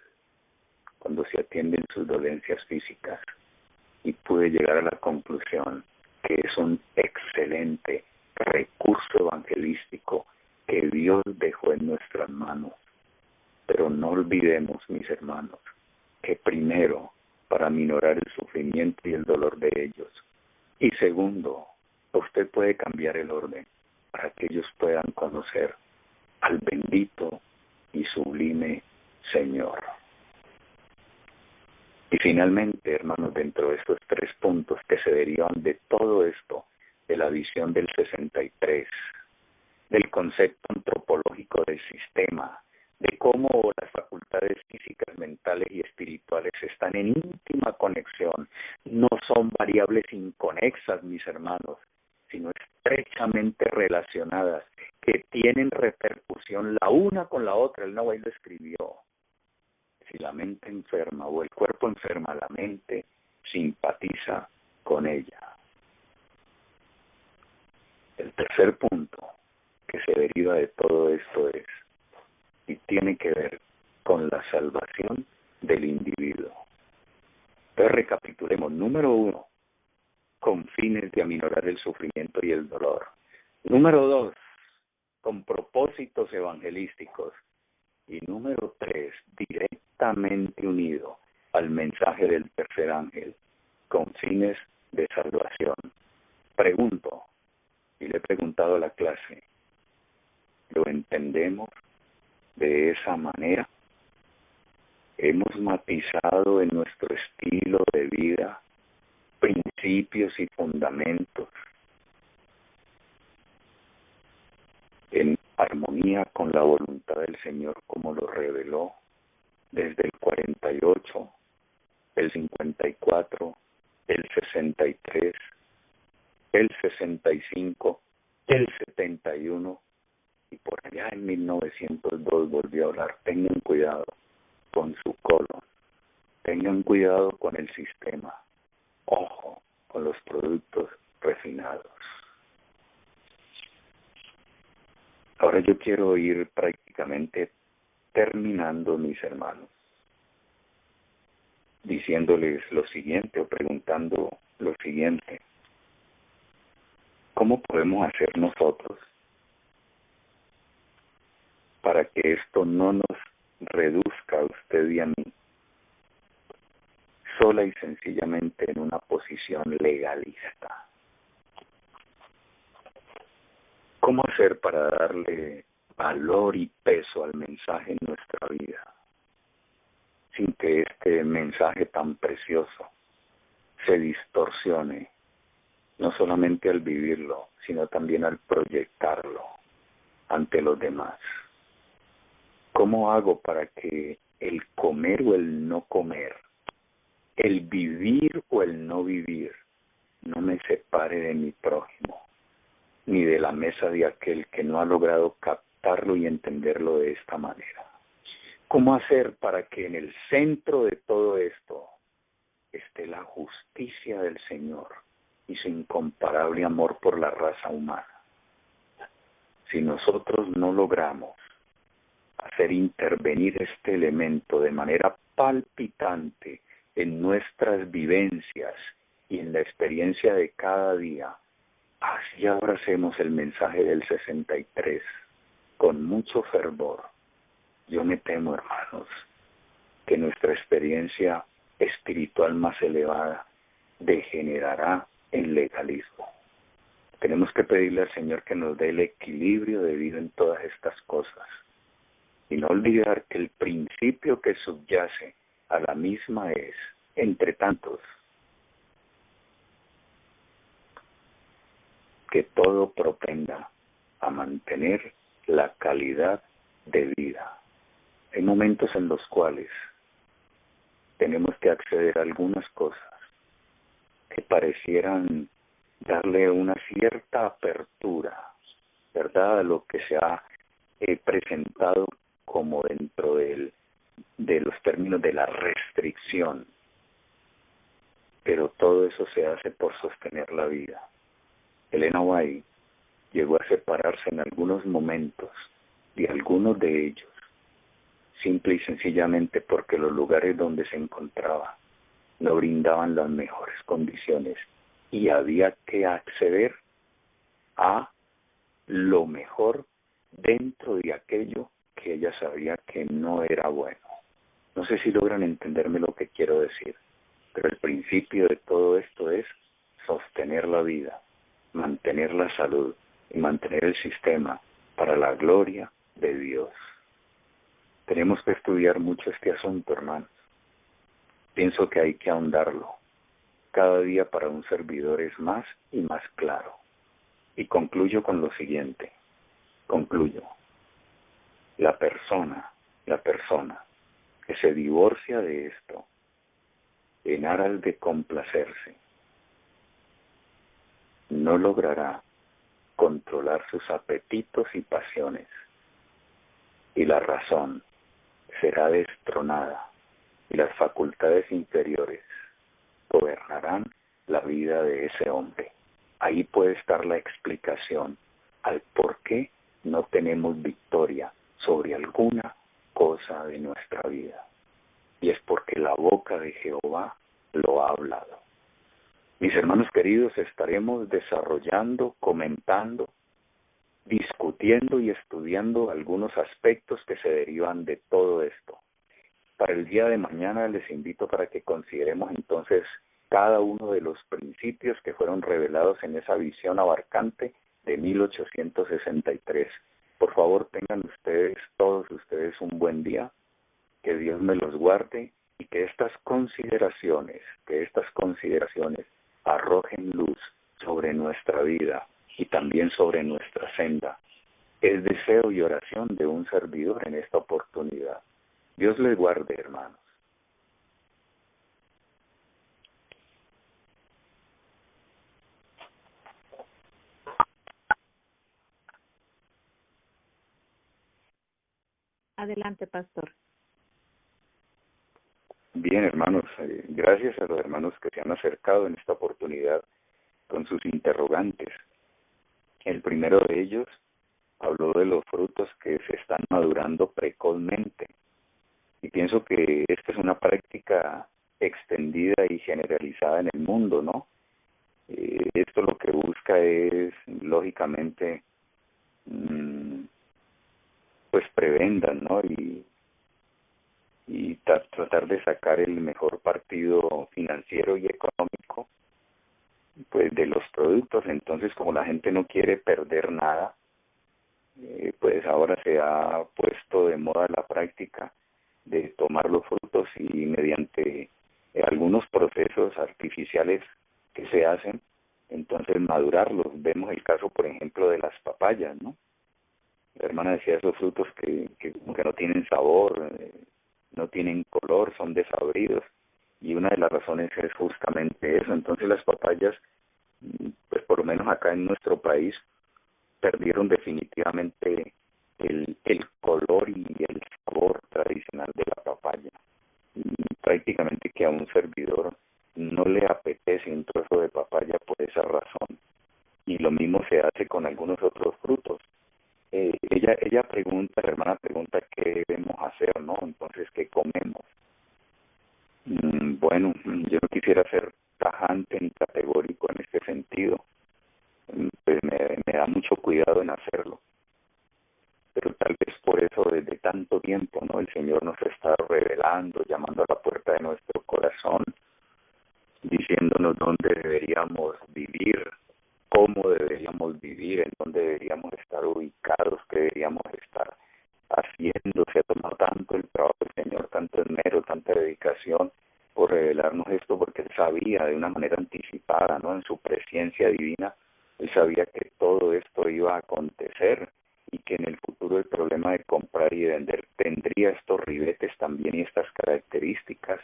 cuando se atienden sus dolencias físicas. Y pude llegar a la conclusión que es un excelente recurso evangelístico que Dios dejó en nuestras manos. Pero no olvidemos, mis hermanos, que primero, para minorar el sufrimiento y el dolor de ellos, y segundo, usted puede cambiar el orden para que ellos puedan conocer al bendito y sublime Señor. Y finalmente, hermanos, dentro de estos 3 puntos que se derivan de todo esto, de la visión del 63, del concepto antropológico del sistema, de cómo las facultades físicas, mentales y espirituales están en íntima conexión, no son variables inconexas, mis hermanos, sino estrechamente relacionadas, que tienen repercusión la una con la otra. El Nahuatl lo escribió. Si la mente enferma o el cuerpo enferma, la mente simpatiza con ella. El tercer punto que se deriva de todo esto es, y tiene que ver con la salvación del individuo. Entonces recapitulemos. Número 1, con fines de aminorar el sufrimiento y el dolor. Número 2, con propósitos evangelísticos. Y número 3, directamente unido al mensaje del tercer ángel, con fines de salvación. Pregunto, y le he preguntado a la clase, ¿lo entendemos de esa manera? ¿Hemos matizado en nuestro estilo de vida principios y fundamentos en armonía con la voluntad del Señor como lo reveló desde el 48, el 54, el 63, el 65, el 71 y por allá en 1902 volvió a hablar? Tengan cuidado con su colon, tengan cuidado con el sistema, ojo con los productos refinados. Ahora yo quiero ir prácticamente terminando, mis hermanos, diciéndoles lo siguiente o preguntando lo siguiente. ¿Cómo podemos hacer nosotros para que esto no nos reduzca a usted y a mí sola y sencillamente en una posición legalista. ¿Cómo hacer para darle valor y peso al mensaje en nuestra vida, sin que este mensaje tan precioso se distorsione, no solamente al vivirlo, sino también al proyectarlo ante los demás? ¿Cómo hago para que el comer o el no comer, el vivir o el no vivir, no me separe de mi prójimo, ni de la mesa de aquel que no ha logrado captarlo y entenderlo de esta manera? ¿Cómo hacer para que en el centro de todo esto esté la justicia del Señor y su incomparable amor por la raza humana? Si nosotros no logramos hacer intervenir este elemento de manera palpitante en nuestras vivencias y en la experiencia de cada día, así abracemos el mensaje del 63 con mucho fervor. Yo me temo, hermanos, que nuestra experiencia espiritual más elevada degenerará en legalismo. Tenemos que pedirle al Señor que nos dé el equilibrio debido en todas estas cosas y no olvidar que el principio que subyace a la misma es, entre tantos, que todo propenda a mantener la calidad de vida. Hay momentos en los cuales tenemos que acceder a algunas cosas que parecieran darle una cierta apertura, ¿verdad?, a lo que se ha presentado como dentro de los términos de la restricción. Pero todo eso se hace por sostener la vida. Elena White llegó a separarse en algunos momentos de algunos de ellos, simple y sencillamente porque los lugares donde se encontraba no brindaban las mejores condiciones y había que acceder a lo mejor dentro de aquello que ella sabía que no era bueno. No sé si logran entenderme lo que quiero decir, pero el principio de todo esto es sostener la vida, mantener la salud y mantener el sistema para la gloria de Dios. Tenemos que estudiar mucho este asunto, hermanos. Pienso que hay que ahondarlo. Cada día para un servidor es más y más claro. Y concluyo con lo siguiente. La persona que se divorcia de esto en aras de complacerse, no logrará controlar sus apetitos y pasiones, y la razón será destronada, y las facultades inferiores gobernarán la vida de ese hombre. Ahí puede estar la explicación al por qué no tenemos victoria sobre alguna cosa de nuestra vida. Y es porque la boca de Jehová lo ha hablado. Mis hermanos queridos, estaremos desarrollando, comentando, discutiendo y estudiando algunos aspectos que se derivan de todo esto. Para el día de mañana les invito para que consideremos entonces cada uno de los principios que fueron revelados en esa visión abarcante de 1863. Por favor, tengan ustedes, todos ustedes, un buen día, que Dios me los guarde y que estas consideraciones arrojen luz sobre nuestra vida y también sobre nuestra senda. Es deseo y oración de un servidor en esta oportunidad. Dios les guarde, hermanos. Adelante, pastor. Bien, hermanos, gracias a los hermanos que se han acercado en esta oportunidad con sus interrogantes. El primero de ellos habló de los frutos que se están madurando precozmente. Y pienso que esta es una práctica extendida y generalizada en el mundo, ¿no? Esto lo que busca es, lógicamente, pues prevengan, ¿no? Y y tratar de sacar el mejor partido financiero y económico pues de los productos. Entonces, como la gente no quiere perder nada, pues ahora se ha puesto de moda la práctica de tomar los frutos y mediante algunos procesos artificiales que se hacen, entonces madurarlos. Vemos el caso, por ejemplo, de las papayas, ¿no? La hermana decía esos frutos que como que no tienen sabor, no tienen color, son desabridos, y una de las razones es justamente eso. Entonces las papayas, pues por lo menos acá en nuestro país, perdieron definitivamente el color y el sabor tradicional de la papaya. Prácticamente que a un servidor no le apetece un trozo de papaya por esa razón. Y lo mismo se hace con algunos otros frutos. Ella pregunta, la hermana pregunta qué debemos hacer, ¿no? Entonces, ¿qué comemos? Bueno, yo no quisiera ser tajante ni categórico en este sentido, pues me da mucho cuidado en hacerlo, pero tal vez por eso desde tanto tiempo, ¿no? El Señor nos está revelando, llamando a la puerta de nuestro corazón, diciéndonos dónde deberíamos vivir, cómo deberíamos vivir, en dónde deberíamos estar ubicados, qué deberíamos estar haciendo. Se ha tomado tanto el trabajo del Señor, tanto esmero, tanta dedicación por revelarnos esto, porque Él sabía de una manera anticipada, ¿no? En su presencia divina, Él sabía que todo esto iba a acontecer y que en el futuro el problema de comprar y vender tendría estos ribetes también y estas características.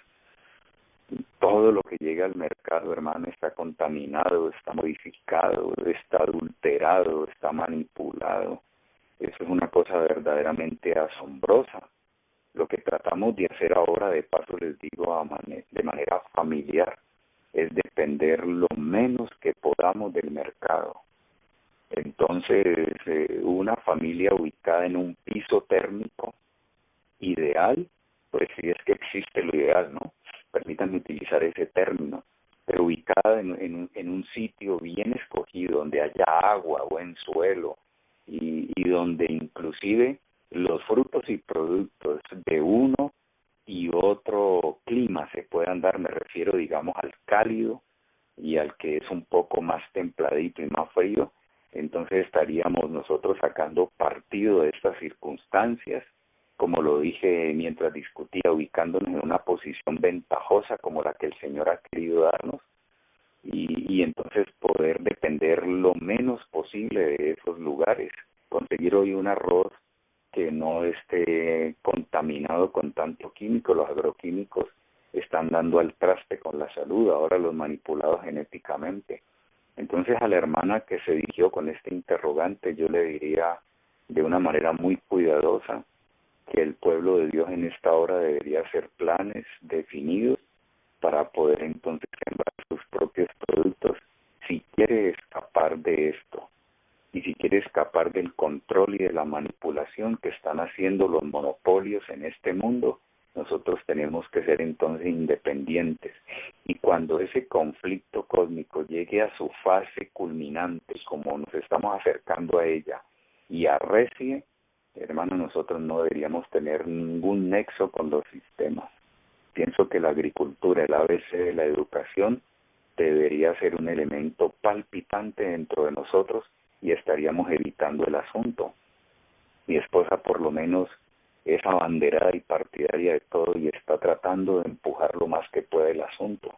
Todo lo que llega al mercado, hermano, está contaminado, está modificado, está adulterado, está manipulado. Eso es una cosa verdaderamente asombrosa. Lo que tratamos de hacer ahora, de paso les digo, de manera familiar, es depender lo menos que podamos del mercado. Entonces, una familia ubicada en un piso térmico ideal, pues si es que existe lo ideal, ¿no? Permítanme utilizar ese término, pero ubicada en un sitio bien escogido, donde haya agua, buen suelo, y donde inclusive los frutos y productos de uno y otro clima se puedan dar. Me refiero, digamos, al cálido y al que es un poco más templadito y más frío. Entonces estaríamos nosotros sacando partido de estas circunstancias, como lo dije mientras discutía, ubicándonos en una posición ventajosa como la que el Señor ha querido darnos, y entonces poder depender lo menos posible de esos lugares. Conseguir hoy un arroz que no esté contaminado con tanto químico. Los agroquímicos están dando al traste con la salud, ahora los manipulados genéticamente. Entonces a la hermana que se dirigió con este interrogante, yo le diría de una manera muy cuidadosa que el pueblo de Dios en esta hora debería hacer planes definidos para poder entonces sembrar sus propios productos si quiere escapar de esto y si quiere escapar del control y de la manipulación que están haciendo los monopolios en este mundo. Nosotros tenemos que ser entonces independientes, y cuando ese conflicto cósmico llegue a su fase culminante, como nos estamos acercando a ella, y arrecie, hermano, nosotros no deberíamos tener ningún nexo con los sistemas. Pienso que la agricultura, el ABC de la educación, debería ser un elemento palpitante dentro de nosotros y estaríamos evitando el asunto. Mi esposa por lo menos es abanderada y partidaria de todo y está tratando de empujar lo más que puede el asunto.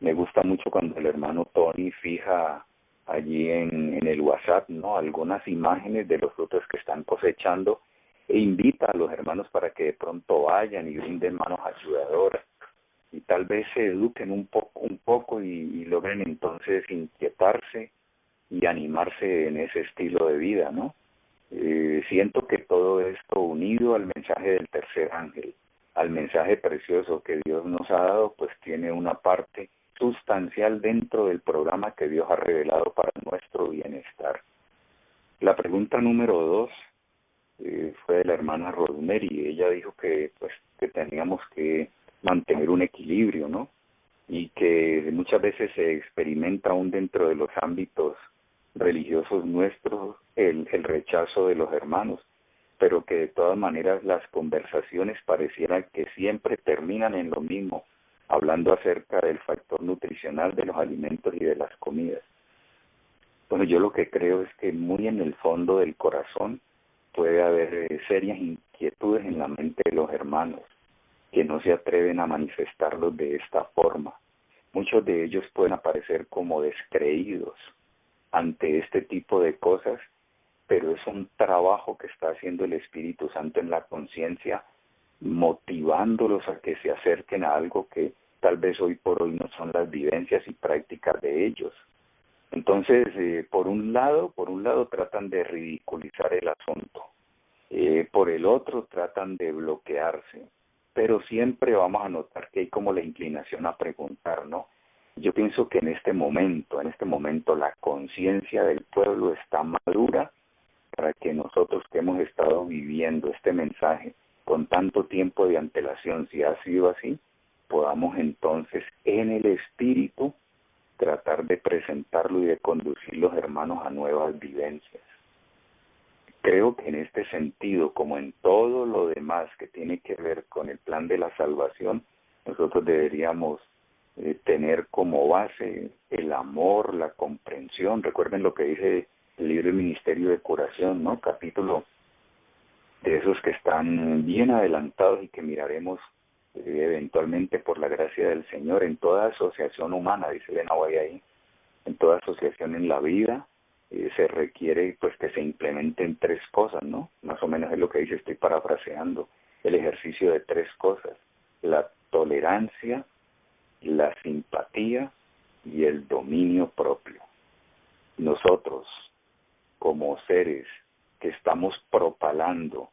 Me gusta mucho cuando el hermano Tony fija allí en el WhatsApp, ¿no?, algunas imágenes de los frutos que están cosechando e invita a los hermanos para que de pronto vayan y brinden manos ayudadoras y tal vez se eduquen un poco y logren entonces inquietarse y animarse en ese estilo de vida, ¿no? Siento que todo esto unido al mensaje del tercer ángel, al mensaje precioso que Dios nos ha dado, pues tiene una parte sustancial dentro del programa que Dios ha revelado para nuestro bienestar. La pregunta número 2 fue de la hermana Rosemary. Ella dijo que pues que teníamos que mantener un equilibrio, ¿no? Y que muchas veces se experimenta aún dentro de los ámbitos religiosos nuestros el rechazo de los hermanos. pero que de todas maneras las conversaciones parecieran que siempre terminan en lo mismo, hablando acerca del factor nutricional de los alimentos y de las comidas. Bueno, yo lo que creo es que muy en el fondo del corazón puede haber serias inquietudes en la mente de los hermanos que no se atreven a manifestarlos de esta forma. Muchos de ellos pueden aparecer como descreídos ante este tipo de cosas, pero es un trabajo que está haciendo el Espíritu Santo en la conciencia, motivándolos a que se acerquen a algo que tal vez hoy por hoy no son las vivencias y prácticas de ellos. Entonces, por un lado tratan de ridiculizar el asunto, por el otro tratan de bloquearse, pero siempre vamos a notar que hay como la inclinación a preguntar, ¿no? Yo pienso que en este momento la conciencia del pueblo está madura para que nosotros que hemos estado viviendo este mensaje con tanto tiempo de antelación, si ha sido así, podamos entonces en el Espíritu tratar de presentarlo y de conducir los hermanos a nuevas vivencias. Creo que en este sentido, como en todo lo demás que tiene que ver con el plan de la salvación, nosotros deberíamos tener como base el amor, la comprensión. Recuerden lo que dice el libro del Ministerio de Curación, ¿no? Capítulo de esos que están bien adelantados y que miraremos eventualmente por la gracia del Señor en toda asociación humana, dice Benahuay ahí, en toda asociación en la vida se requiere pues que se implementen tres cosas, ¿no? Más o menos es lo que dice, estoy parafraseando, el ejercicio de tres cosas: la tolerancia, la simpatía y el dominio propio. Nosotros, como seres que estamos propalando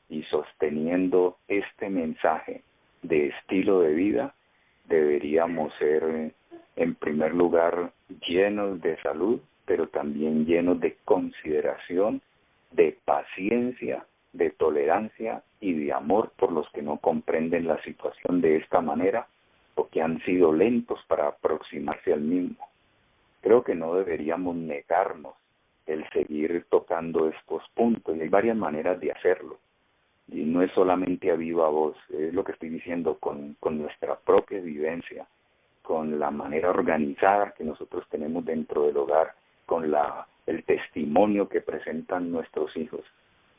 y sosteniendo este mensaje de estilo de vida, deberíamos ser, en primer lugar, llenos de salud, pero también llenos de consideración, de paciencia, de tolerancia y de amor por los que no comprenden la situación de esta manera o que han sido lentos para aproximarse al mismo. Creo que no deberíamos negarnos el seguir tocando estos puntos, y hay varias maneras de hacerlo. Y no es solamente a viva voz, es lo que estoy diciendo con nuestra propia vivencia, con la manera organizada que nosotros tenemos dentro del hogar, con el testimonio que presentan nuestros hijos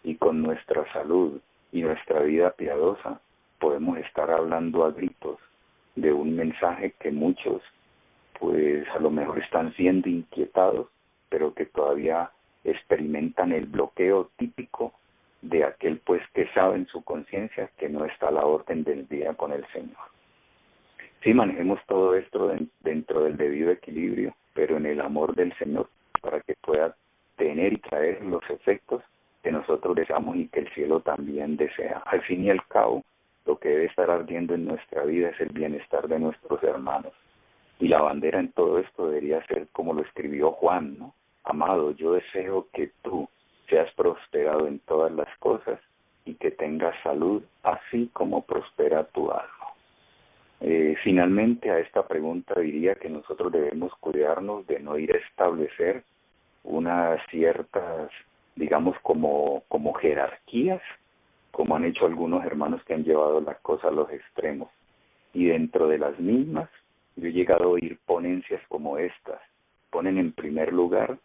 y con nuestra salud y nuestra vida piadosa, podemos estar hablando a gritos de un mensaje que muchos pues a lo mejor están siendo inquietados, pero que todavía experimentan el bloqueo típico de aquel pues que sabe en su conciencia que no está a la orden del día con el Señor. Sí, manejemos todo esto dentro del debido equilibrio, pero en el amor del Señor, para que pueda tener y traer los efectos que nosotros deseamos y que el cielo también desea. Al fin y al cabo, lo que debe estar ardiendo en nuestra vida es el bienestar de nuestros hermanos. Y la bandera en todo esto debería ser como lo escribió Juan, ¿no? Amado, yo deseo que tú seas prosperado en todas las cosas y que tengas salud, así como prospera tu alma. Finalmente, a esta pregunta diría que nosotros debemos cuidarnos de no ir a establecer unas ciertas, digamos, como jerarquías, como han hecho algunos hermanos que han llevado la cosa a los extremos. Y dentro de las mismas, yo he llegado a oír ponencias como estas. Ponen en primer lugar,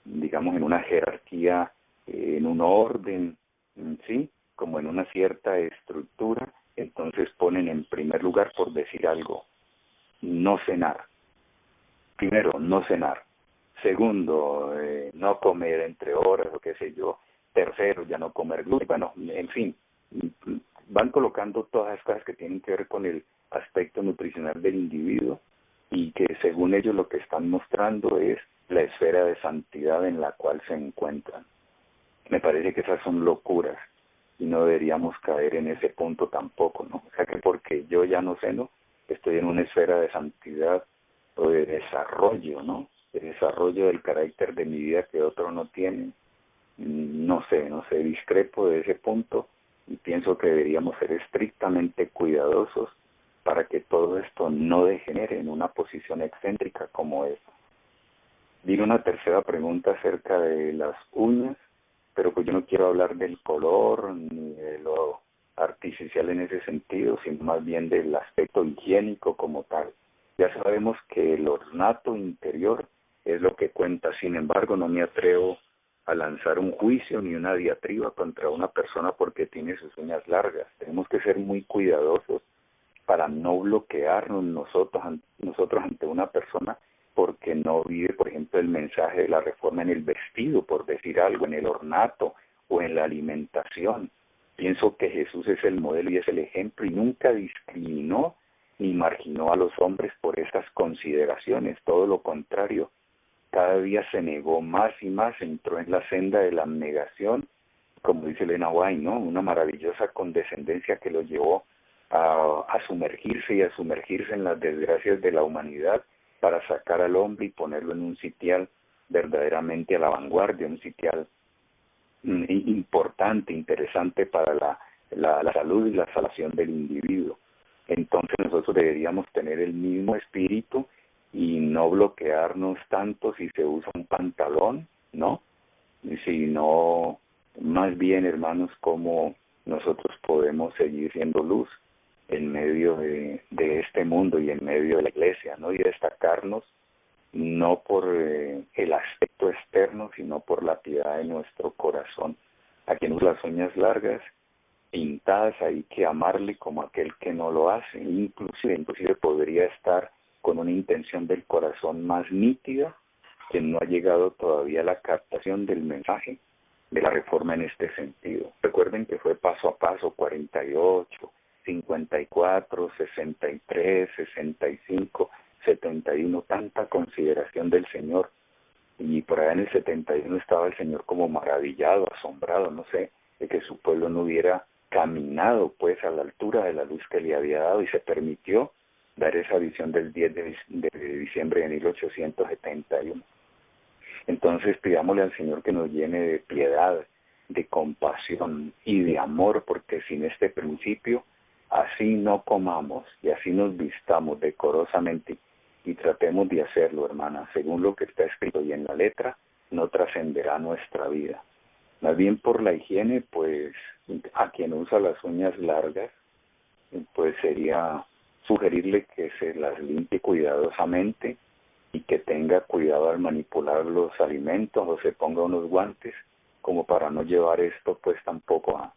digamos, en una jerarquía, en un orden, ¿sí? Como en una cierta estructura. Entonces ponen en primer lugar, por decir algo, no cenar. Primero, no cenar. Segundo, no comer entre horas, o qué sé yo. Tercero, ya no comer gluten. Bueno, en fin, van colocando todas las cosas que tienen que ver con el aspecto nutricional del individuo y que según ellos lo que están mostrando es la esfera de santidad en la cual se encuentran. Me parece que esas son locuras y no deberíamos caer en ese punto tampoco, ¿no? O sea que porque yo ya no ceno, estoy en una esfera de santidad o de desarrollo, ¿no? De desarrollo del carácter de mi vida que otro no tiene. No sé, discrepo de ese punto y pienso que deberíamos ser estrictamente cuidadosos para que todo esto no degenere en una posición excéntrica como esa. Vino una tercera pregunta acerca de las uñas pero pues yo no quiero hablar del color ni de lo artificial en ese sentido, sino más bien del aspecto higiénico como tal. Ya sabemos que el ornato interior es lo que cuenta, sin embargo no me atrevo a lanzar un juicio ni una diatriba contra una persona porque tiene sus uñas largas. Tenemos que ser muy cuidadosos para no bloquearnos nosotros ante una persona porque no vive, por ejemplo, el mensaje de la reforma en el vestido, por decir algo, en el ornato o en la alimentación. Pienso que Jesús es el modelo y es el ejemplo y nunca discriminó ni marginó a los hombres por estas consideraciones, todo lo contrario. Cada día se negó más y más, entró en la senda de la abnegación, como dice Elena White, ¿no? Una maravillosa condescendencia que lo llevó a sumergirse y a sumergirse en las desgracias de la humanidad para sacar al hombre y ponerlo en un sitial verdaderamente a la vanguardia, un sitial importante, interesante para la salud y la salvación del individuo. Entonces nosotros deberíamos tener el mismo espíritu y no bloquearnos tanto si se usa un pantalón, ¿no? Sino más bien, hermanos, como nosotros podemos seguir siendo luz en medio de este mundo y en medio de la iglesia, ¿no? Y destacarnos no por el aspecto externo, sino por la piedad de nuestro corazón. A quien usa las uñas largas, pintadas, hay que amarle como aquel que no lo hace. Inclusive podría estar con una intención del corazón más nítida, que no ha llegado todavía a la captación del mensaje de la reforma en este sentido. Recuerden que fue paso a paso, 48, 54, 63, 65, 71, tanta consideración del Señor. Y por allá en el 71 estaba el Señor como maravillado, asombrado, no sé, de que su pueblo no hubiera caminado pues a la altura de la luz que le había dado y se permitió dar esa visión del 10 de diciembre de 1871. Entonces pidámosle al Señor que nos llene de piedad, de compasión y de amor, porque sin este principio así no comamos y así nos vistamos decorosamente y tratemos de hacerlo, hermana, según lo que está escrito y en la letra, no trascenderá nuestra vida. Más bien por la higiene, pues a quien usa las uñas largas, pues sería sugerirle que se las limpie cuidadosamente y que tenga cuidado al manipular los alimentos o se ponga unos guantes como para no llevar esto pues tampoco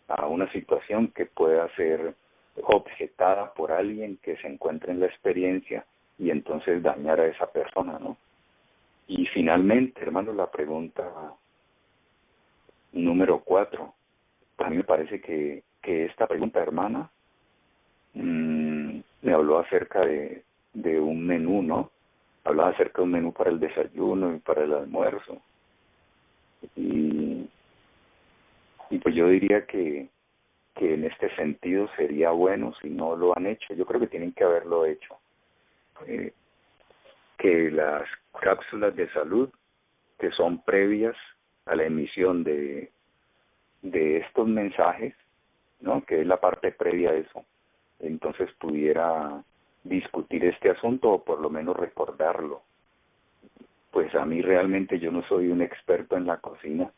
a una situación que pueda ser objetada por alguien que se encuentre en la experiencia y entonces dañar a esa persona, ¿no? Y finalmente, hermano, la pregunta número 4. A mí me parece que esta pregunta, hermana, me habló acerca de un menú, ¿no? Hablaba acerca de un menú para el desayuno y para el almuerzo. Y pues yo diría que en este sentido sería bueno si no lo han hecho. Yo creo que tienen que haberlo hecho. Que las cápsulas de salud que son previas a la emisión de estos mensajes, ¿no? Que es la parte previa a eso, entonces pudiera discutir este asunto o por lo menos recordarlo. Pues a mí realmente yo no soy un experto en la cocina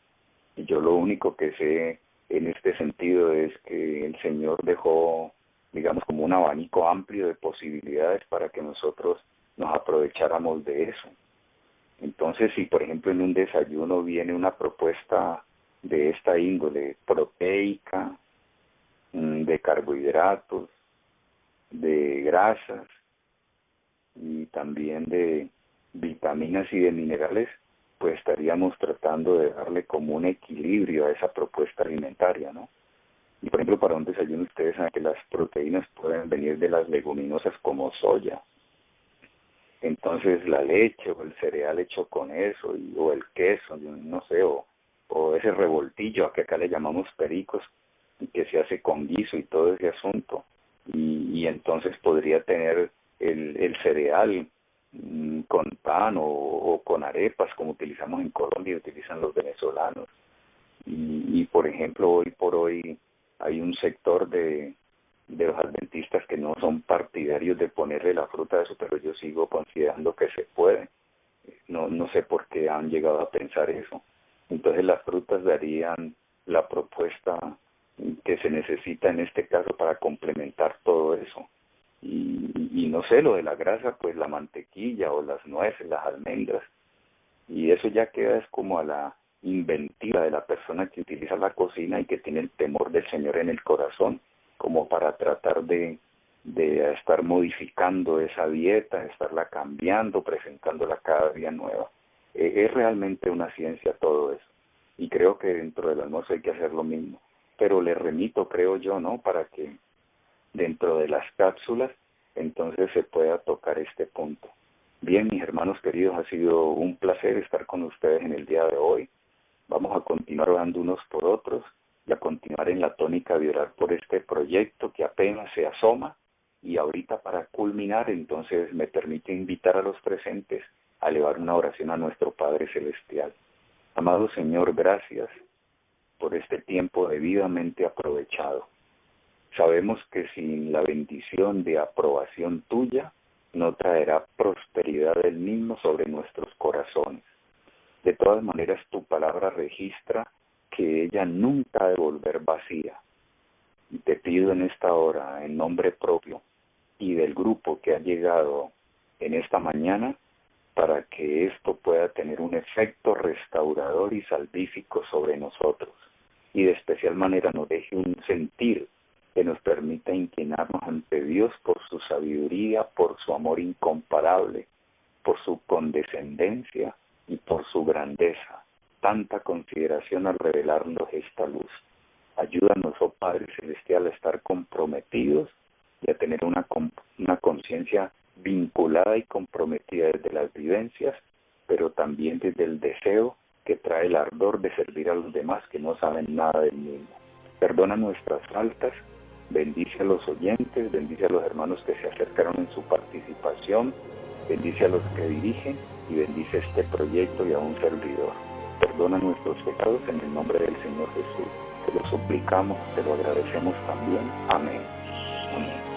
y yo lo único que sé en este sentido es que el Señor dejó, digamos, como un abanico amplio de posibilidades para que nosotros nos aprovecháramos de eso. Entonces, si por ejemplo en un desayuno viene una propuesta de esta índole proteica, de carbohidratos, de grasas y también de vitaminas y de minerales, pues estaríamos tratando de darle como un equilibrio a esa propuesta alimentaria, ¿no? Y por ejemplo, para un desayuno ustedes saben que las proteínas pueden venir de las leguminosas como soya. Entonces la leche o el cereal hecho con eso, o el queso, no sé, o ese revoltillo, a que acá le llamamos pericos, que se hace con guiso y todo ese asunto. Y entonces podría tener el cereal con pan o con arepas, como utilizamos en Colombia y utilizan los venezolanos. Y por ejemplo, hoy por hoy hay un sector de los adventistas que no son partidarios de ponerle la fruta a eso, pero yo sigo considerando que se puede. No sé por qué han llegado a pensar eso. Entonces las frutas darían la propuesta que se necesita en este caso para complementar todo eso. Y no sé, lo de la grasa, pues la mantequilla o las nueces, las almendras, y eso ya queda es como a la inventiva de la persona que utiliza la cocina y que tiene el temor del Señor en el corazón, como para tratar de estar modificando esa dieta, estarla cambiando, presentándola cada día nueva. Es realmente una ciencia todo eso, y creo que dentro del almuerzo hay que hacer lo mismo, pero le remito, creo yo, ¿no?, para que dentro de las cápsulas entonces se pueda tocar este punto. Bien, mis hermanos queridos, ha sido un placer estar con ustedes en el día de hoy. Vamos a continuar orando unos por otros y a continuar en la tónica de orar por este proyecto que apenas se asoma. Y ahorita, para culminar, entonces me permite invitar a los presentes a elevar una oración a nuestro Padre Celestial. Amado Señor, gracias por este tiempo debidamente aprovechado. Sabemos que sin la bendición de aprobación tuya, no traerá prosperidad del mismo sobre nuestros corazones. De todas maneras, tu palabra registra que ella nunca ha de volver vacía. Y te pido en esta hora, en nombre propio y del grupo que ha llegado en esta mañana, para que esto pueda tener un efecto restaurador y salvífico sobre nosotros. Y de especial manera nos deje un sentir que nos permita inclinarnos ante Dios por su sabiduría, por su amor incomparable, por su condescendencia y por su grandeza. Tanta consideración al revelarnos esta luz. Ayúdanos, oh Padre Celestial, a estar comprometidos y a tener una conciencia vinculada y comprometida desde las vivencias, pero también desde el deseo que trae el ardor de servir a los demás que no saben nada del mismo. Perdona nuestras faltas, bendice a los oyentes, bendice a los hermanos que se acercaron en su participación, bendice a los que dirigen y bendice este proyecto y a un servidor. Perdona nuestros pecados en el nombre del Señor Jesús. Te lo suplicamos, te lo agradecemos también. Amén. Amén.